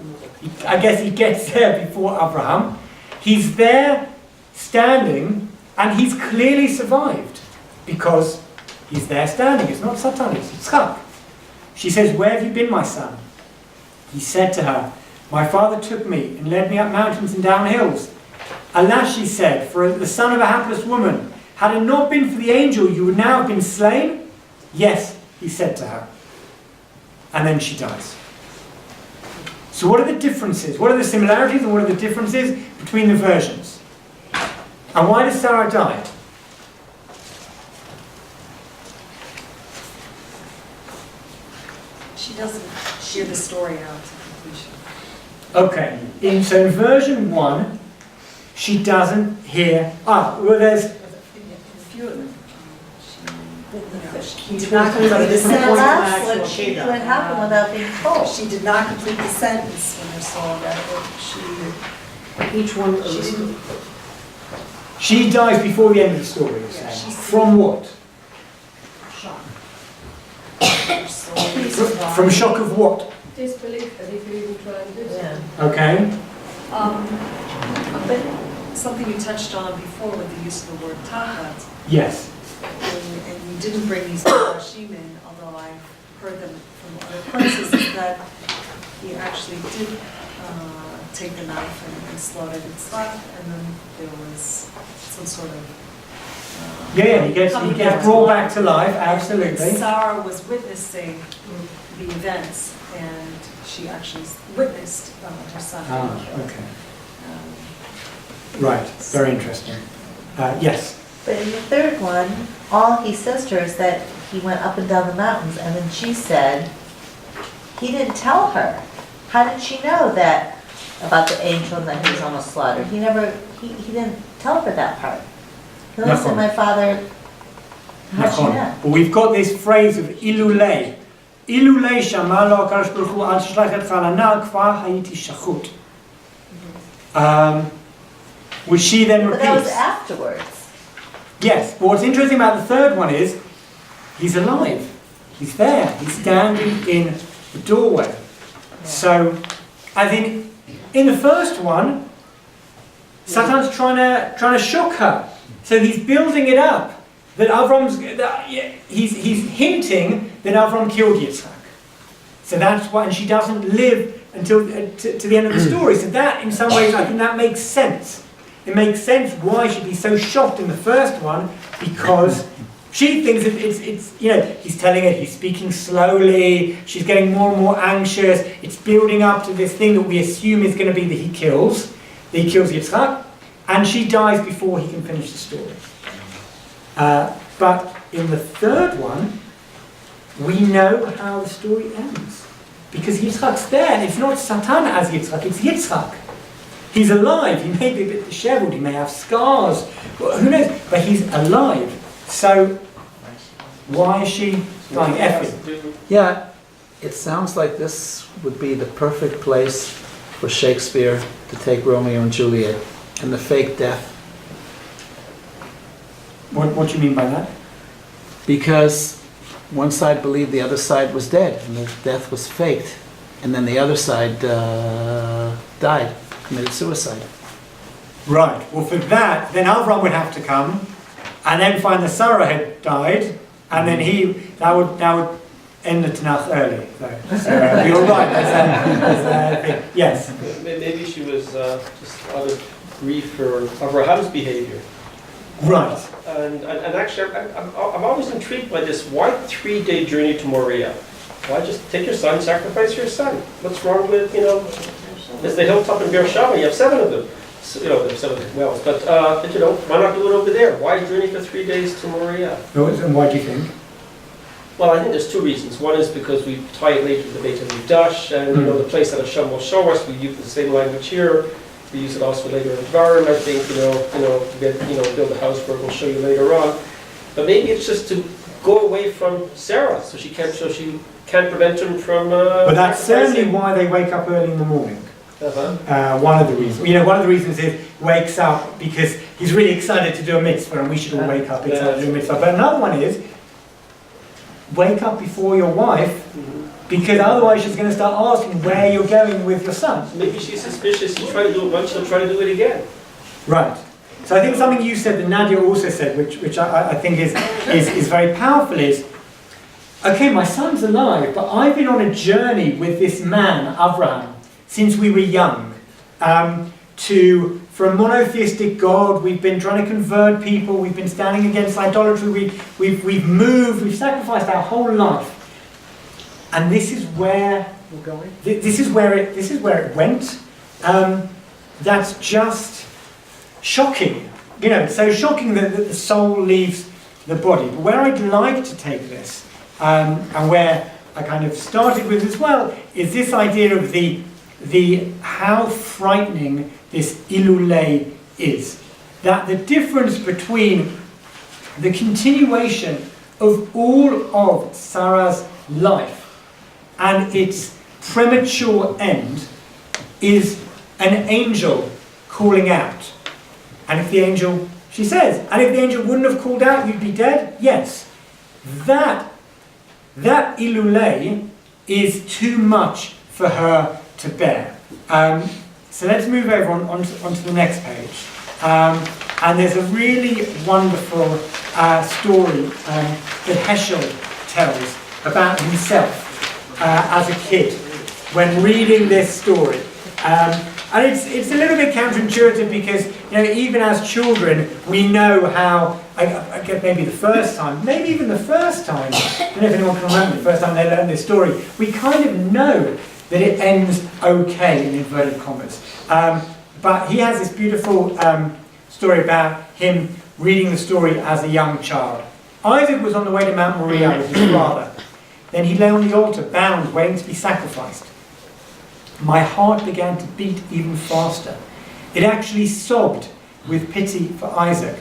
I guess he gets there before Avraham. He's there standing, and he's clearly survived because he's there standing. It's not Satan, it's Yitzchak. She says, where have you been, my son? He said to her, my father took me and led me up mountains and down hills. Alas, she said, for the son of a hapless woman, had it not been for the angel, you would now have been slain? Yes, he said to her. And then she dies. So what are the differences? What are the similarities and what are the differences between the versions? And why does Sarah die? She doesn't hear the story out to completion. Okay, so in version 1, she doesn't hear... there's... In a few of them, He did not complete the So that's what sentence. what happened without being told. she did not complete the sentence when her soul read it. Each one of She those. didn't. She dies before the end of the story, you're Yeah, saying. she's- From what? Her soul From shock of what? Disbelief that he could even try and do something. Okay. A bit, something you touched on before with the use of the word tahat, Yes. and you didn't bring these Midrashim in, although I've heard them from other places, is that he actually did take the knife and slaughtered Yitzchak, and then there was some sort of He gets coming brought back to life, absolutely. Sarah was witnessing the events, and she actually witnessed her son. Okay. Um, Right, very interesting. Yes. But in the third one, all he says to her is that he went up and down the mountains, and then she said, he didn't tell her. How did she know that, about the angel and that he was almost slaughtered? He didn't tell her that part. He only said, my father, how'd she know? But we've got this phrase of ilulei. Ilulei shama lo HaKadosh Baruch Hu al tishlach et chalana kvar hayiti shachut. Which she then But that was repeats. afterwards. Yes, but what's interesting about the third one is, he's alive. He's there. He's standing in the doorway. So, I think, in the first one, Satan's trying to shock her. So he's building it up. That he's hinting that Avraham killed Yitzchak. So that's why, and she doesn't live until to the end of the story. So that, in some ways, I think that makes sense. It makes sense why she'd be so shocked in the first one, because she thinks it's he's telling her, he's speaking slowly, she's getting more and more anxious, it's building up to this thing that we assume is going to be that he kills Yitzchak, and she dies before he can finish the story. But in the third one, we know how the story ends. Because Yitzchak's there, and it's not Satan as Yitzchak, it's Yitzchak. He's alive, he may be a bit disheveled, he may have scars, who knows, but he's alive. So, why is she dying? Effie? Yeah, it sounds like this would be the perfect place for Shakespeare to take Romeo and Juliet and the fake death. What do you mean by that? Because one side believed the other side was dead and the death was faked. And then the other side died, committed suicide. Right. Well, for that, then Avraham would have to come, and then find that Sarah had died, and then that would end the Tanach early. So you're right. There's a thing. Yes. Maybe she was just out of grief for Abraham's behavior. Right. And actually, I'm always intrigued by this. Why 3-day journey to Moriah? Why just take your son, sacrifice your son? What's wrong with, there's the hilltop in Beersheba, you have 7 of them. So, there's 7 wells, but why not do it over there? Why journey for 3 days to Moriah? And why do you think? Well, I think there's 2 reasons. One is because we tie it later to the Beit HaMikdash, and the place that Hashem will show us, we use the same language here. We use it also later in Dvarim, I think, build a house where we'll show you later on. But maybe it's just to go away from Sarah, so she can't prevent him from. But that's certainly why they wake up early in the morning. One of the reasons. One of the reasons is wakes up because he's really excited to do a mitzvah, and we should all wake up excited to do a mitzvah. But another one is wake up before your wife. Because otherwise she's going to start asking where you're going with your son. Maybe she's suspicious. You try to do it once, she'll try to do it again. Right. So I think something you said that Nadia also said, which I think is very powerful, is, okay, my son's alive, but I've been on a journey with this man, Avraham, since we were young. For a monotheistic God, we've been trying to convert people, we've been standing against idolatry, we've moved, we've sacrificed our whole life. And this is where we're going. This is where it went. That's just shocking. So shocking that the soul leaves the body. But where I'd like to take this, and where I kind of started with as well, is this idea of the how frightening this ilulei is. That the difference between the continuation of all of Sarah's life and its premature end is an angel calling out. And if the angel, she says, and if the angel wouldn't have called out, you'd be dead? Yes. That ilulei is too much for her to bear. So let's move over onto the next page. And there's a really wonderful story that Heschel tells about himself as a kid when reading this story. And it's a little bit counterintuitive because, even as children, we know how, I get maybe the first time, maybe even the first time, I don't know if anyone can remember the first time they learned this story, we kind of know that it ends okay, in inverted commas. But he has this beautiful story about him reading the story as a young child. Isaac was on the way to Mount Moriah with his father. Then he lay on the altar, bound, waiting to be sacrificed. My heart began to beat even faster. It actually sobbed with pity for Isaac.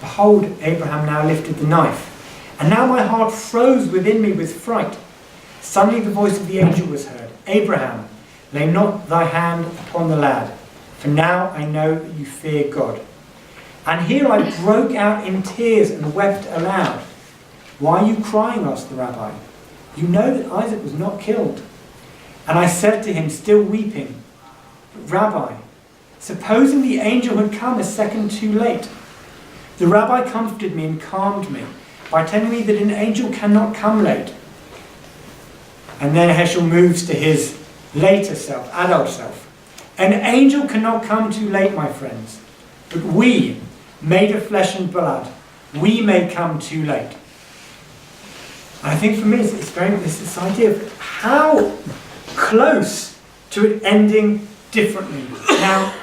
Behold, Abraham now lifted the knife, and now my heart froze within me with fright. Suddenly the voice of the angel was heard. Abraham, lay not thy hand upon the lad, for now I know that you fear God. And here I broke out in tears and wept aloud. Why are you crying? Asked the rabbi. You know that Isaac was not killed. And I said to him, still weeping, Rabbi, supposing the angel had come a second too late. The rabbi comforted me and calmed me by telling me that an angel cannot come late. And then Heschel moves to his later self, adult self. An angel cannot come too late, my friends. But we, made of flesh and blood, we may come too late. And I think for me, it's very this idea of how close to it ending differently. Now,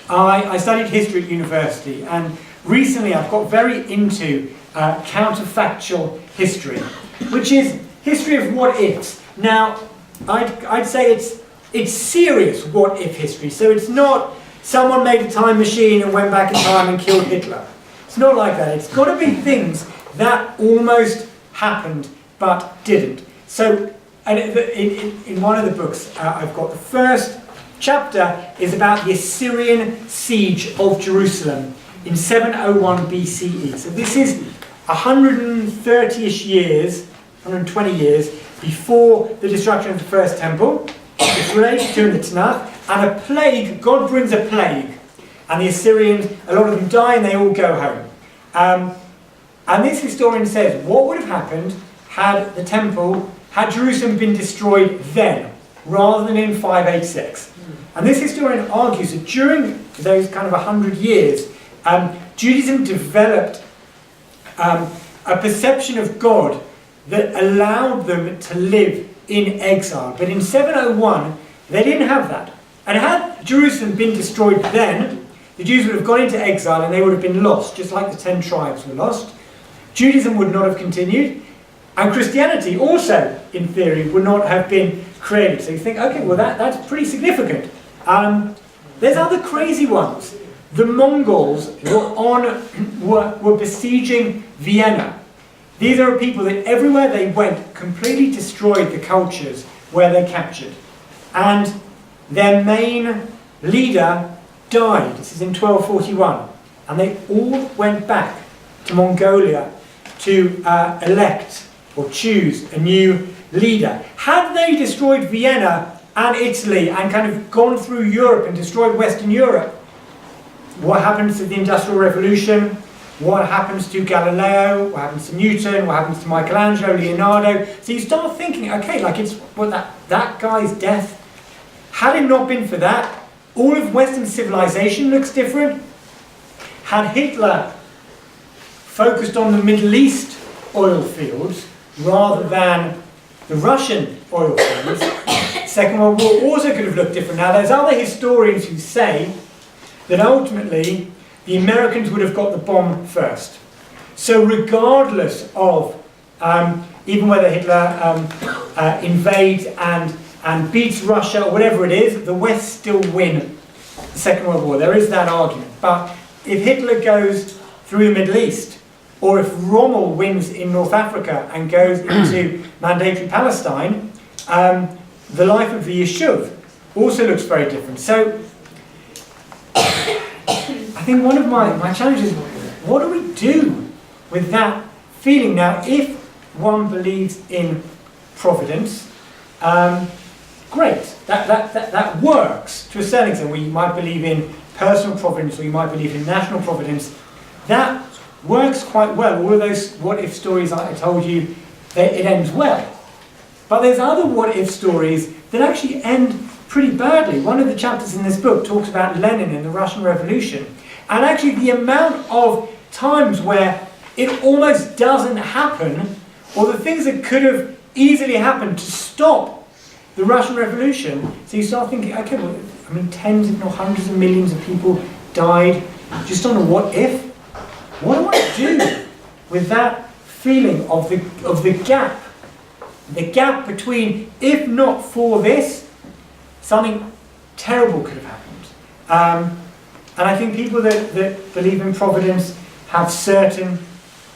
I studied history at university, and recently I've got very into counterfactual history, which is history of what-ifs. Now, I'd say it's serious what-if history. So it's not someone made a time machine and went back in time and killed Hitler. It's not like that. It's got to be things that almost happened but didn't. So, and in one of the books I've got, the first chapter is about the Assyrian siege of Jerusalem in 701 BCE. So this is 130-ish years, 120 years before the destruction of the first temple. It's related to in the Tanach, and a plague, God brings a plague. and the Assyrians, a lot of them die and they all go home. And this historian says, what would have happened had Jerusalem been destroyed then, rather than in 586? And this historian argues that during those kind of 100 years, Judaism developed a perception of God that allowed them to live in exile. But in 701, they didn't have that. And had Jerusalem been destroyed then, the Jews would have gone into exile and they would have been lost, just like the 10 tribes were lost. Judaism would not have continued, and Christianity also, in theory, would not have been created. So you think, okay, well that's pretty significant. There's other crazy ones. The Mongols were besieging Vienna. These are people that everywhere they went completely destroyed the cultures where they captured. And their main leader died. This is in 1241. And they all went back to Mongolia to elect or choose a new leader. Had they destroyed Vienna and Italy and kind of gone through Europe and destroyed Western Europe, what happens to the Industrial Revolution? What happens to Galileo? What happens to Newton? What happens to Michelangelo, Leonardo? So you start thinking, okay, like it's that guy's death. Had it not been for that, all of Western civilization looks different. Had Hitler focused on the Middle East oil fields rather than the Russian oil fields, Second World War also could have looked different. Now there's other historians who say that ultimately the Americans would have got the bomb first. So regardless of, even whether Hitler invades and beats Russia or whatever it is, the West still win the Second World War. There is that argument. But if Hitler goes through the Middle East, or if Rommel wins in North Africa and goes into mandatory Palestine, the life of the Yishuv also looks very different. So I think one of my challenges is, what do we do with that feeling? Now, if one believes in providence, great, that works to a certain extent, where you might believe in personal providence or you might believe in national providence. That works quite well. All of those what-if stories I told you, it ends well. But there's other what-if stories that actually end pretty badly. One of the chapters in this book talks about Lenin and the Russian Revolution. And actually the amount of times where it almost doesn't happen, or the things that could have easily happened to stop the Russian Revolution. So you start thinking, okay, well, I mean, tens if not hundreds of millions of people died just on a what if. What do I do with that feeling of the gap? The gap between, if not for this, something terrible could have happened. And I think people that believe in providence have certain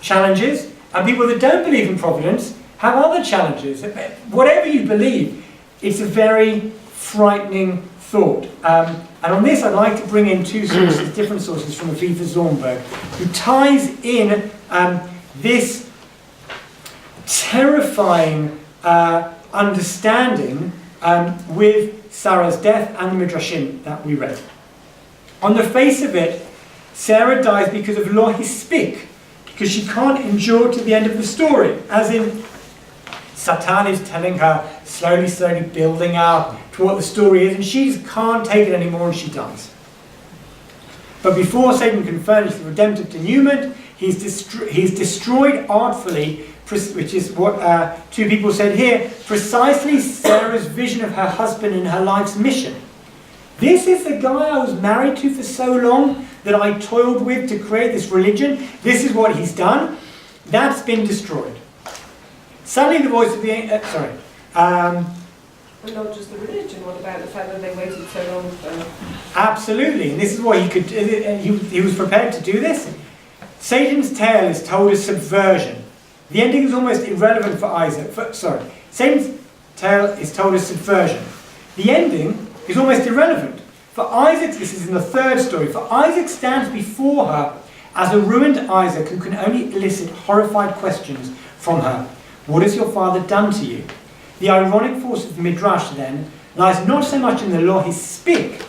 challenges, and people that don't believe in providence have other challenges. Whatever you believe, it's a very frightening thought. And on this, I'd like to bring in two sources, different sources from Aviva Zornberg, who ties in this terrifying understanding with Sarah's death and the Midrashim that we read. On the face of it, Sarah dies because of lo hispik, because she can't endure to the end of the story. As in, Satan is telling her, slowly building up to what the story is, and she can't take it anymore and she dies. But before Satan can furnish the redemptive denouement, he's destroyed artfully, which is what two people said here, precisely Sarah's vision of her husband and her life's mission. This is the guy I was married to for so long, that I toiled with to create this religion. This is what he's done. That's been destroyed. Suddenly the voice of the And not just the religion, what about the fact that they waited so long for... Absolutely, and this is what he could. He was prepared to do this. Satan's tale is told as subversion. The ending is almost irrelevant for Isaac. Satan's tale is told as subversion. The ending is almost irrelevant. For Isaac, this is in the third story, for Isaac stands before her as a ruined Isaac who can only elicit horrified questions from her. What has your father done to you? The ironic force of the Midrash, then, lies not so much in the lo hispik,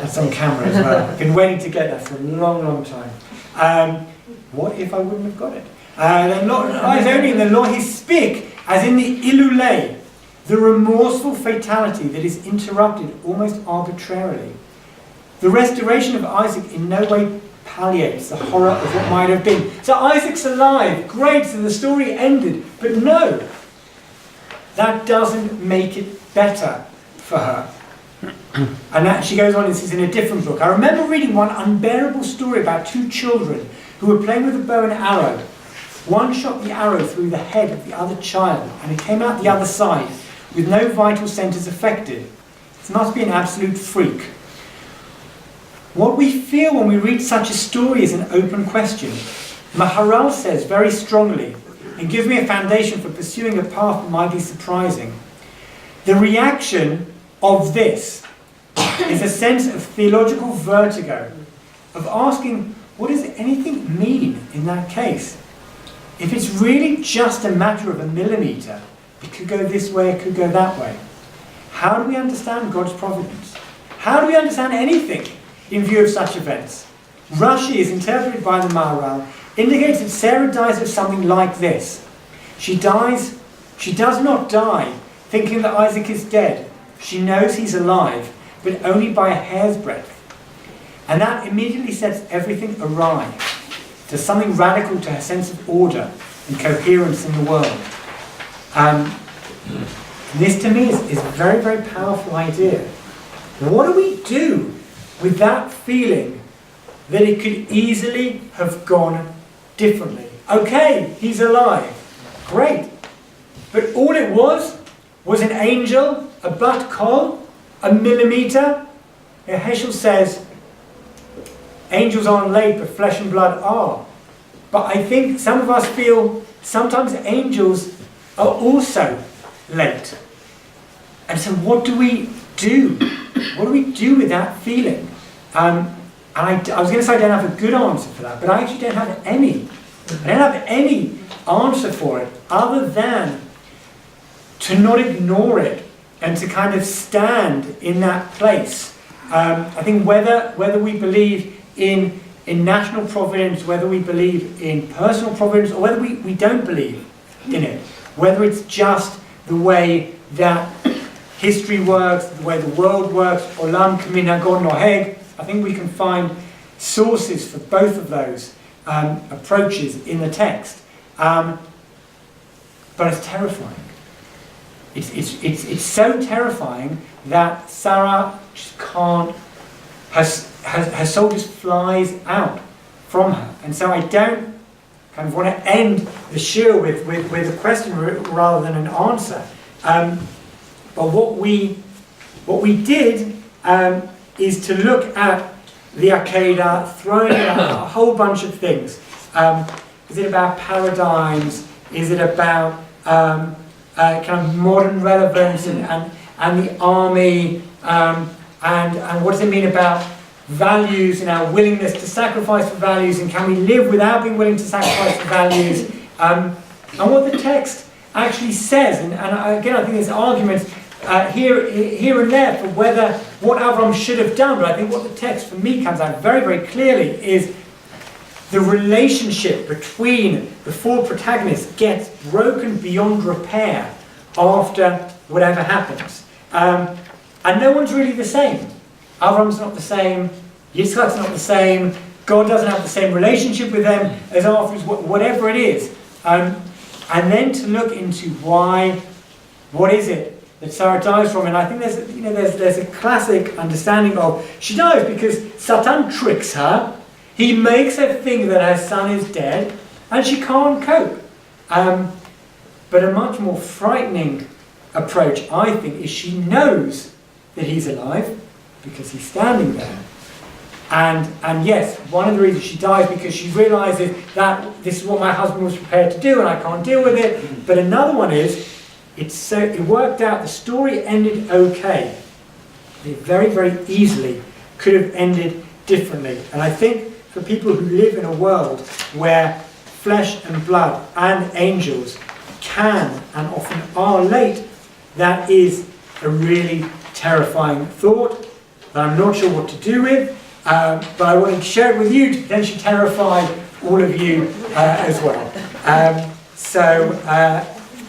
That's on camera as well. I've been waiting to get that for a long, long time. What if I wouldn't have got it? Lies only in the law he speak, as in the ilulei, the remorseful fatality that is interrupted almost arbitrarily. The restoration of Isaac in no way palliates the horror of what might have been. So Isaac's alive, great, so the story ended. But no, that doesn't make it better for her. And that she goes on, this is in a different book. I remember reading one unbearable story about two children who were playing with a bow and arrow. One shot the arrow through the head of the other child, and it came out the other side, with no vital centres affected. It must be an absolute freak. What we feel when we read such a story is an open question. Maharal says very strongly, and gives me a foundation for pursuing a path that might be surprising. The reaction of this is a sense of theological vertigo, of asking, what does anything mean in that case? If it's really just a matter of a millimetre, it could go this way, it could go that way. How do we understand God's providence? How do we understand anything in view of such events? Rashi, as interpreted by the Maharal, indicates that Sarah dies of something like this. She does not die thinking that Isaac is dead. She knows he's alive, but only by a hair's breadth. And that immediately sets everything awry. There's something radical to her sense of order and coherence in the world. This to me is a very, very powerful idea. What do we do with that feeling that it could easily have gone differently? Okay, he's alive. Great. But all it was an angel, a bat kol, a millimetre. Heschel says, angels aren't late, but flesh and blood are. But I think some of us feel sometimes angels are also late. And so what do we do? What do we do with that feeling? And I was going to say I don't have a good answer for that, but I actually don't have any. I don't have any answer for it other than to not ignore it and to kind of stand in that place. I think whether we believe in national providence, whether we believe in personal providence, or whether we don't believe in it, whether it's just the way that history works, the way the world works, olam k'minhago noheg, I think we can find sources for both of those approaches in the text. But it's terrifying. It's so terrifying that Sarah just can't, her soul just flies out from her. And so I don't kind of want to end the shiur with a question rather than an answer. But what we did is to look at the Akeida, throwing in a whole bunch of things. Is it about paradigms? Is it about kind of modern relevance and the army? And what does it mean about values and our willingness to sacrifice for values? And can we live without being willing to sacrifice for values? And what the text actually says. And again, I think there's arguments here and there for what Avraham should have done. But I think what the text for me comes out very, very clearly is the relationship between the four protagonists gets broken beyond repair after whatever happens. And no one's really the same. Avraham's not the same, Yitzchak's not the same, God doesn't have the same relationship with them as afterwards, whatever it is. And then to look into what is it that Sarah dies from? And I think there's a classic understanding of, she dies because Satan tricks her. He makes her think that her son is dead, and she can't cope. But a much more frightening approach, I think, is she knows that he's alive because he's standing there. And yes, one of the reasons she dies because she realises that this is what my husband was prepared to do and I can't deal with it. But another one is, it worked out, the story ended okay. It very, very easily could have ended differently. And I think for people who live in a world where flesh and blood and angels can and often are late, that is a really terrifying thought. that I'm not sure what to do with, but I wanted to share it with you to potentially terrify all of you as well. So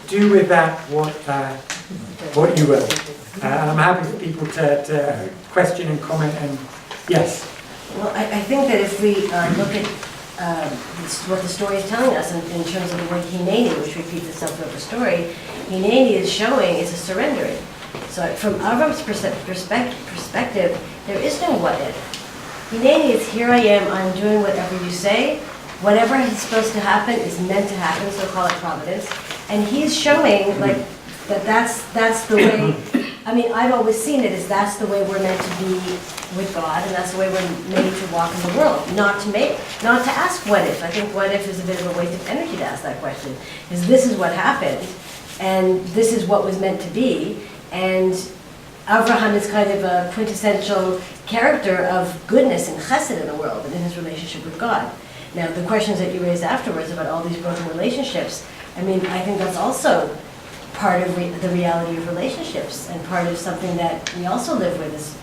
do with that what you will. And I'm happy for people to question and comment and yes. Well, I think that if we look at what the story is telling us in terms of the word hineni, which repeats itself throughout the story, hineni is showing is a surrendering. So from Avram's perspective, there is no what if. Hineni is here I am, I'm doing whatever you say. Whatever is supposed to happen is meant to happen, so call it providence. And he's showing like that's the way. I mean, I've always seen it as that's the way we're meant to be with God, and that's the way we're made to walk in the world. Not to ask what if. I think what if is a bit of a waste of energy to ask that question. Is this is what happened, and this is what was meant to be, and Avraham is kind of a quintessential character of goodness and chesed in the world and in his relationship with God. Now, the questions that you raised afterwards about all these broken relationships, I mean, I think that's also part of the reality of relationships and part of something that we also live with is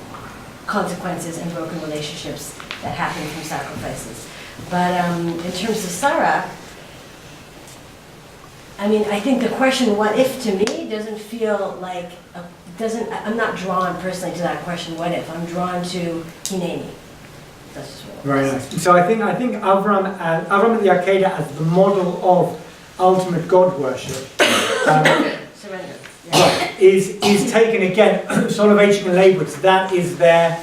consequences and broken relationships that happen from sacrifices. But in terms of Sarah, I mean, I think the question, what if, to me, doesn't feel like, I'm not drawn personally to that question, what if? I'm drawn to hineni. That's just what Very nice. So I think Avraham at the Akeida as the model of ultimate God worship surrender. right, is taken again. Soloveitchik and Leibowitz, that is their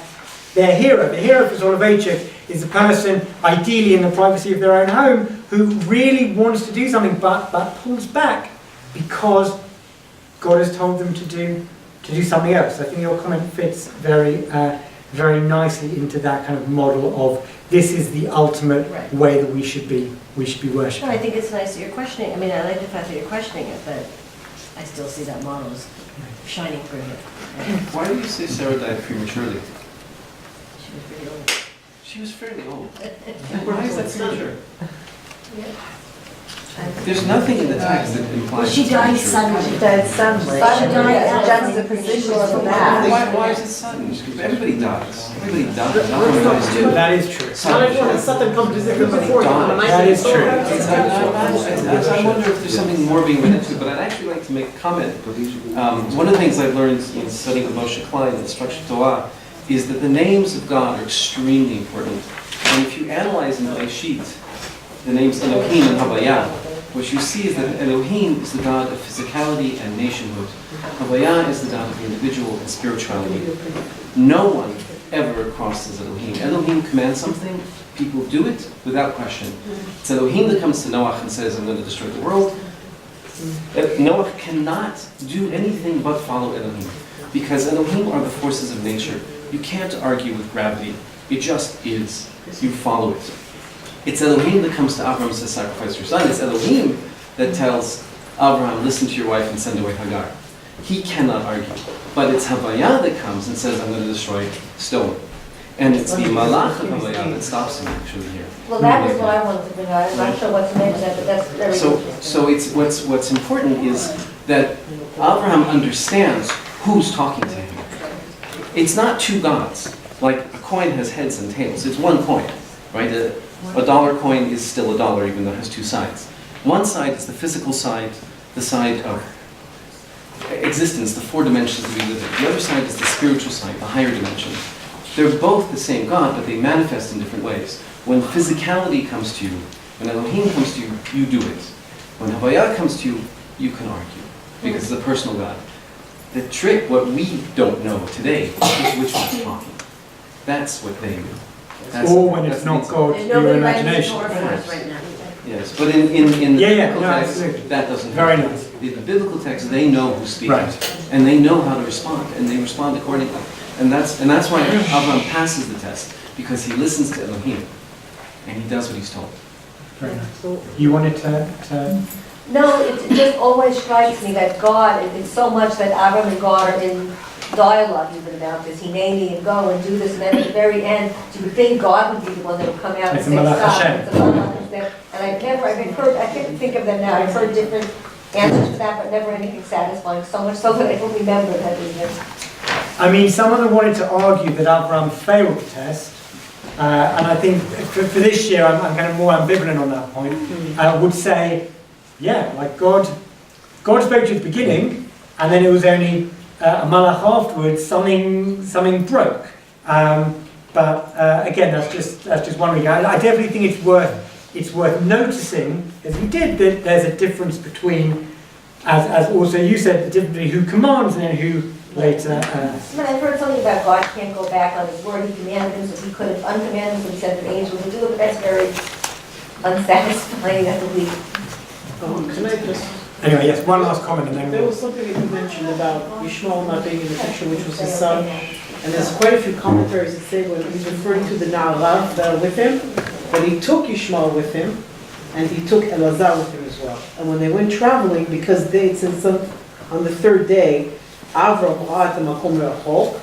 hero. The hero for Soloveitchik is a person, ideally in the privacy of their own home, who really wants to do something but pulls back because God has told them to do something else. I think your comment fits very nicely into that kind of model of this is the ultimate way that we should be worshipping. No, I think it's nice that you're questioning. I mean, I like the fact that you're questioning it, but I still see that model as shining through it. Why do you say Sarah died prematurely? She was pretty old. She was fairly old. Why is that premature? Yeah. There's nothing in the text that implies. Well, she died suddenly. She died suddenly. died Juxtaposition of that. Why is it sudden? Everybody dies. Everybody dies. Avraham dies too. That is true. Everybody dies. That is true. I wonder if there's something more being read into it, but I'd actually like to make a comment. One of the things I've learned in studying with Moshe Klein and Structured Torah is that the names of God are extremely important. And if you analyze in my sheet the names Elohim and Havaya, what you see is that Elohim is the God of physicality and nationhood. Havaya is the God of the individual and spirituality. No one ever crosses Elohim. Elohim commands something, people do it without question. It's Elohim that comes to Noach and says, I'm going to destroy the world. Noach cannot do anything but follow Elohim, because Elohim are the forces of nature. You can't argue with gravity. It just is. You follow it. It's Elohim that comes to Avraham and says, sacrifice your son. It's Elohim that tells Avraham, listen to your wife and send away Hagar. He cannot argue. But it's Havaya that comes and says, I'm going to destroy Stone. And it's the Malach of Havaya that stops him actually here. Well, that was what I wanted to bring out. I'm not sure what's meant that, but that's very interesting. So it's what's important is that Avraham understands who's talking to him. It's not two gods. Like a coin has heads and tails. It's one coin, right? A dollar coin is still a dollar, even though it has two sides. One side is the physical side, the side of existence, the four dimensions that we live in. The other side is the spiritual side, the higher dimension. They're both the same God, but they manifest in different ways. When physicality comes to you, when Elohim comes to you, you do it. When Havaya comes to you, you can argue, because it's a personal God. The trick, what we don't know today, is which one's talking. That's what they do. Or when it's not God, your imagination. Yes, but in the biblical text, absolutely. that doesn't Very happen. nice. In the biblical text, they know who's speaking, Right. and they know how to respond, and they respond accordingly. And that's why Avraham passes the test, because he listens to Elohim, and he does what he's told. Very nice. You wanted to No, it just always strikes me that God, it's so much that Avraham and God are in dialogue even about this, hineni, and go and do this, and then at the very end, you would think God would be the one that would come out and It's say, Malach stop. Hashem. It's a Malach Hashem. And I can't think of them now, I've heard different answers to that, but never anything satisfying, so much so that I don't remember that even. I mean, some of them wanted to argue that Avraham failed the test, and I think for this year I'm kind of more ambivalent on that point. I would say, yeah, like God spoke to you at the beginning, and then it was only a malach afterwards, something broke. But again, that's just one reading. I definitely think it's worth noticing, as you did, that there's a difference between, as also you said, the difference between who commands and then who later. But I've heard something about God can't go back on his word. He commanded him, so he could have uncommanded him, so he sent an angel to do it. But that's very unsatisfying, I believe. Can I just, Anyway, yes, one last comment and then there was something that you mentioned about Yishmael not being in the picture, which was his son. And there's quite a few commentaries that say when he's referring to the Na'arav that are with him, that he took Yishmael with him, and he took Elazar with him as well. And when they went traveling, because on the third day, Avraham brought the Makom Re'achok,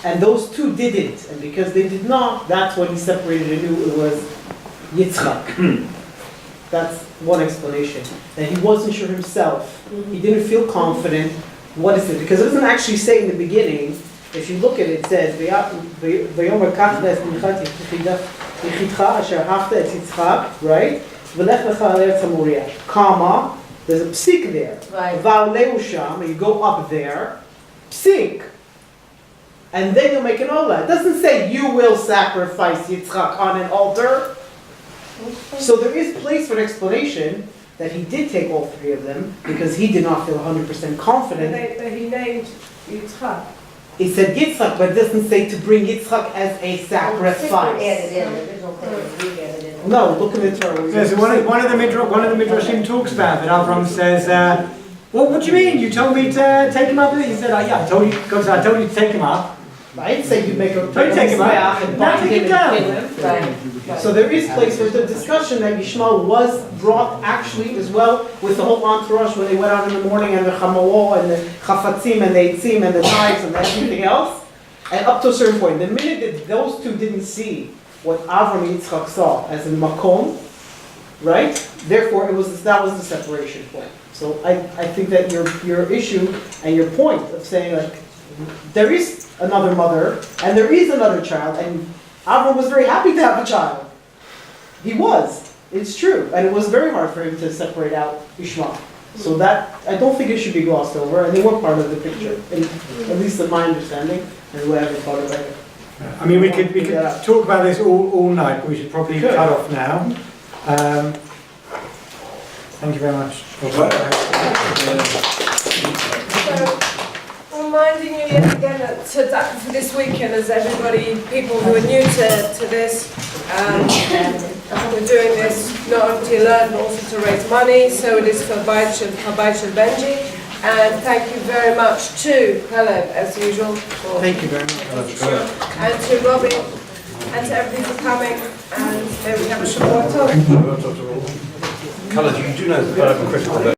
and those two didn't. And because they did not, that's when he separated and knew it was Yitzchak. That's one explanation. That he wasn't sure himself. He didn't feel confident. What is it? Because it doesn't actually say in the beginning. If you look at it, it says, "V'yomer kach le'es minchat yichidcha asher hafta et Yitzchak," right? "V'lech lecha al eretz haMoriah." Comma. There's a psik there. Right. Va'oleu sham, and you go up there. Psik. And then you'll make an olah. It doesn't say you will sacrifice Yitzchak on an altar. So there is place for an explanation that he did take all three of them because he did not feel 100% confident. But he named Yitzchak. He said Yitzchak, but it doesn't say to bring Yitzchak as a sacrifice. No, look at the Torah. Yeah, so one of the Midrashim talks about that. Avraham says, "Well, what do you mean? You told me to take him up." He said, "Yeah, I told you. God said, I told you to take him up. I didn't say you make a Take him up. and Now bind take him him and down." kill him. So there is place for the discussion that Yishmael was brought actually as well with the whole entourage when they went out in the morning and the chamao and the chafatzim and the eitzim and the knives and everything else. And up to a certain point, the minute that those two didn't see what Avraham and Yitzchak saw as a makom, right? Therefore, that was the separation point. So I think that your issue and your point of saying like there is another mother and there is another child, and Avraham was very happy to have a child. He was. It's true, and it was very hard for him to separate out Ishmael. So that I don't think it should be glossed over, and they were part of the picture, at least in my understanding and the way I've thought about it. I mean, we could talk about this all night, but we should probably cut off now. Thank you very much. So, reminding you yet again that for this weekend, as everybody, people who are new to this, we're doing this not only to learn but also to raise money. So it is for Beit Shel Benji. And thank you very much to Calev, as usual. Thank you very much. And to Robbie, and to everybody for coming. And may we have a Shabbat Tov. Colour, you do know the critical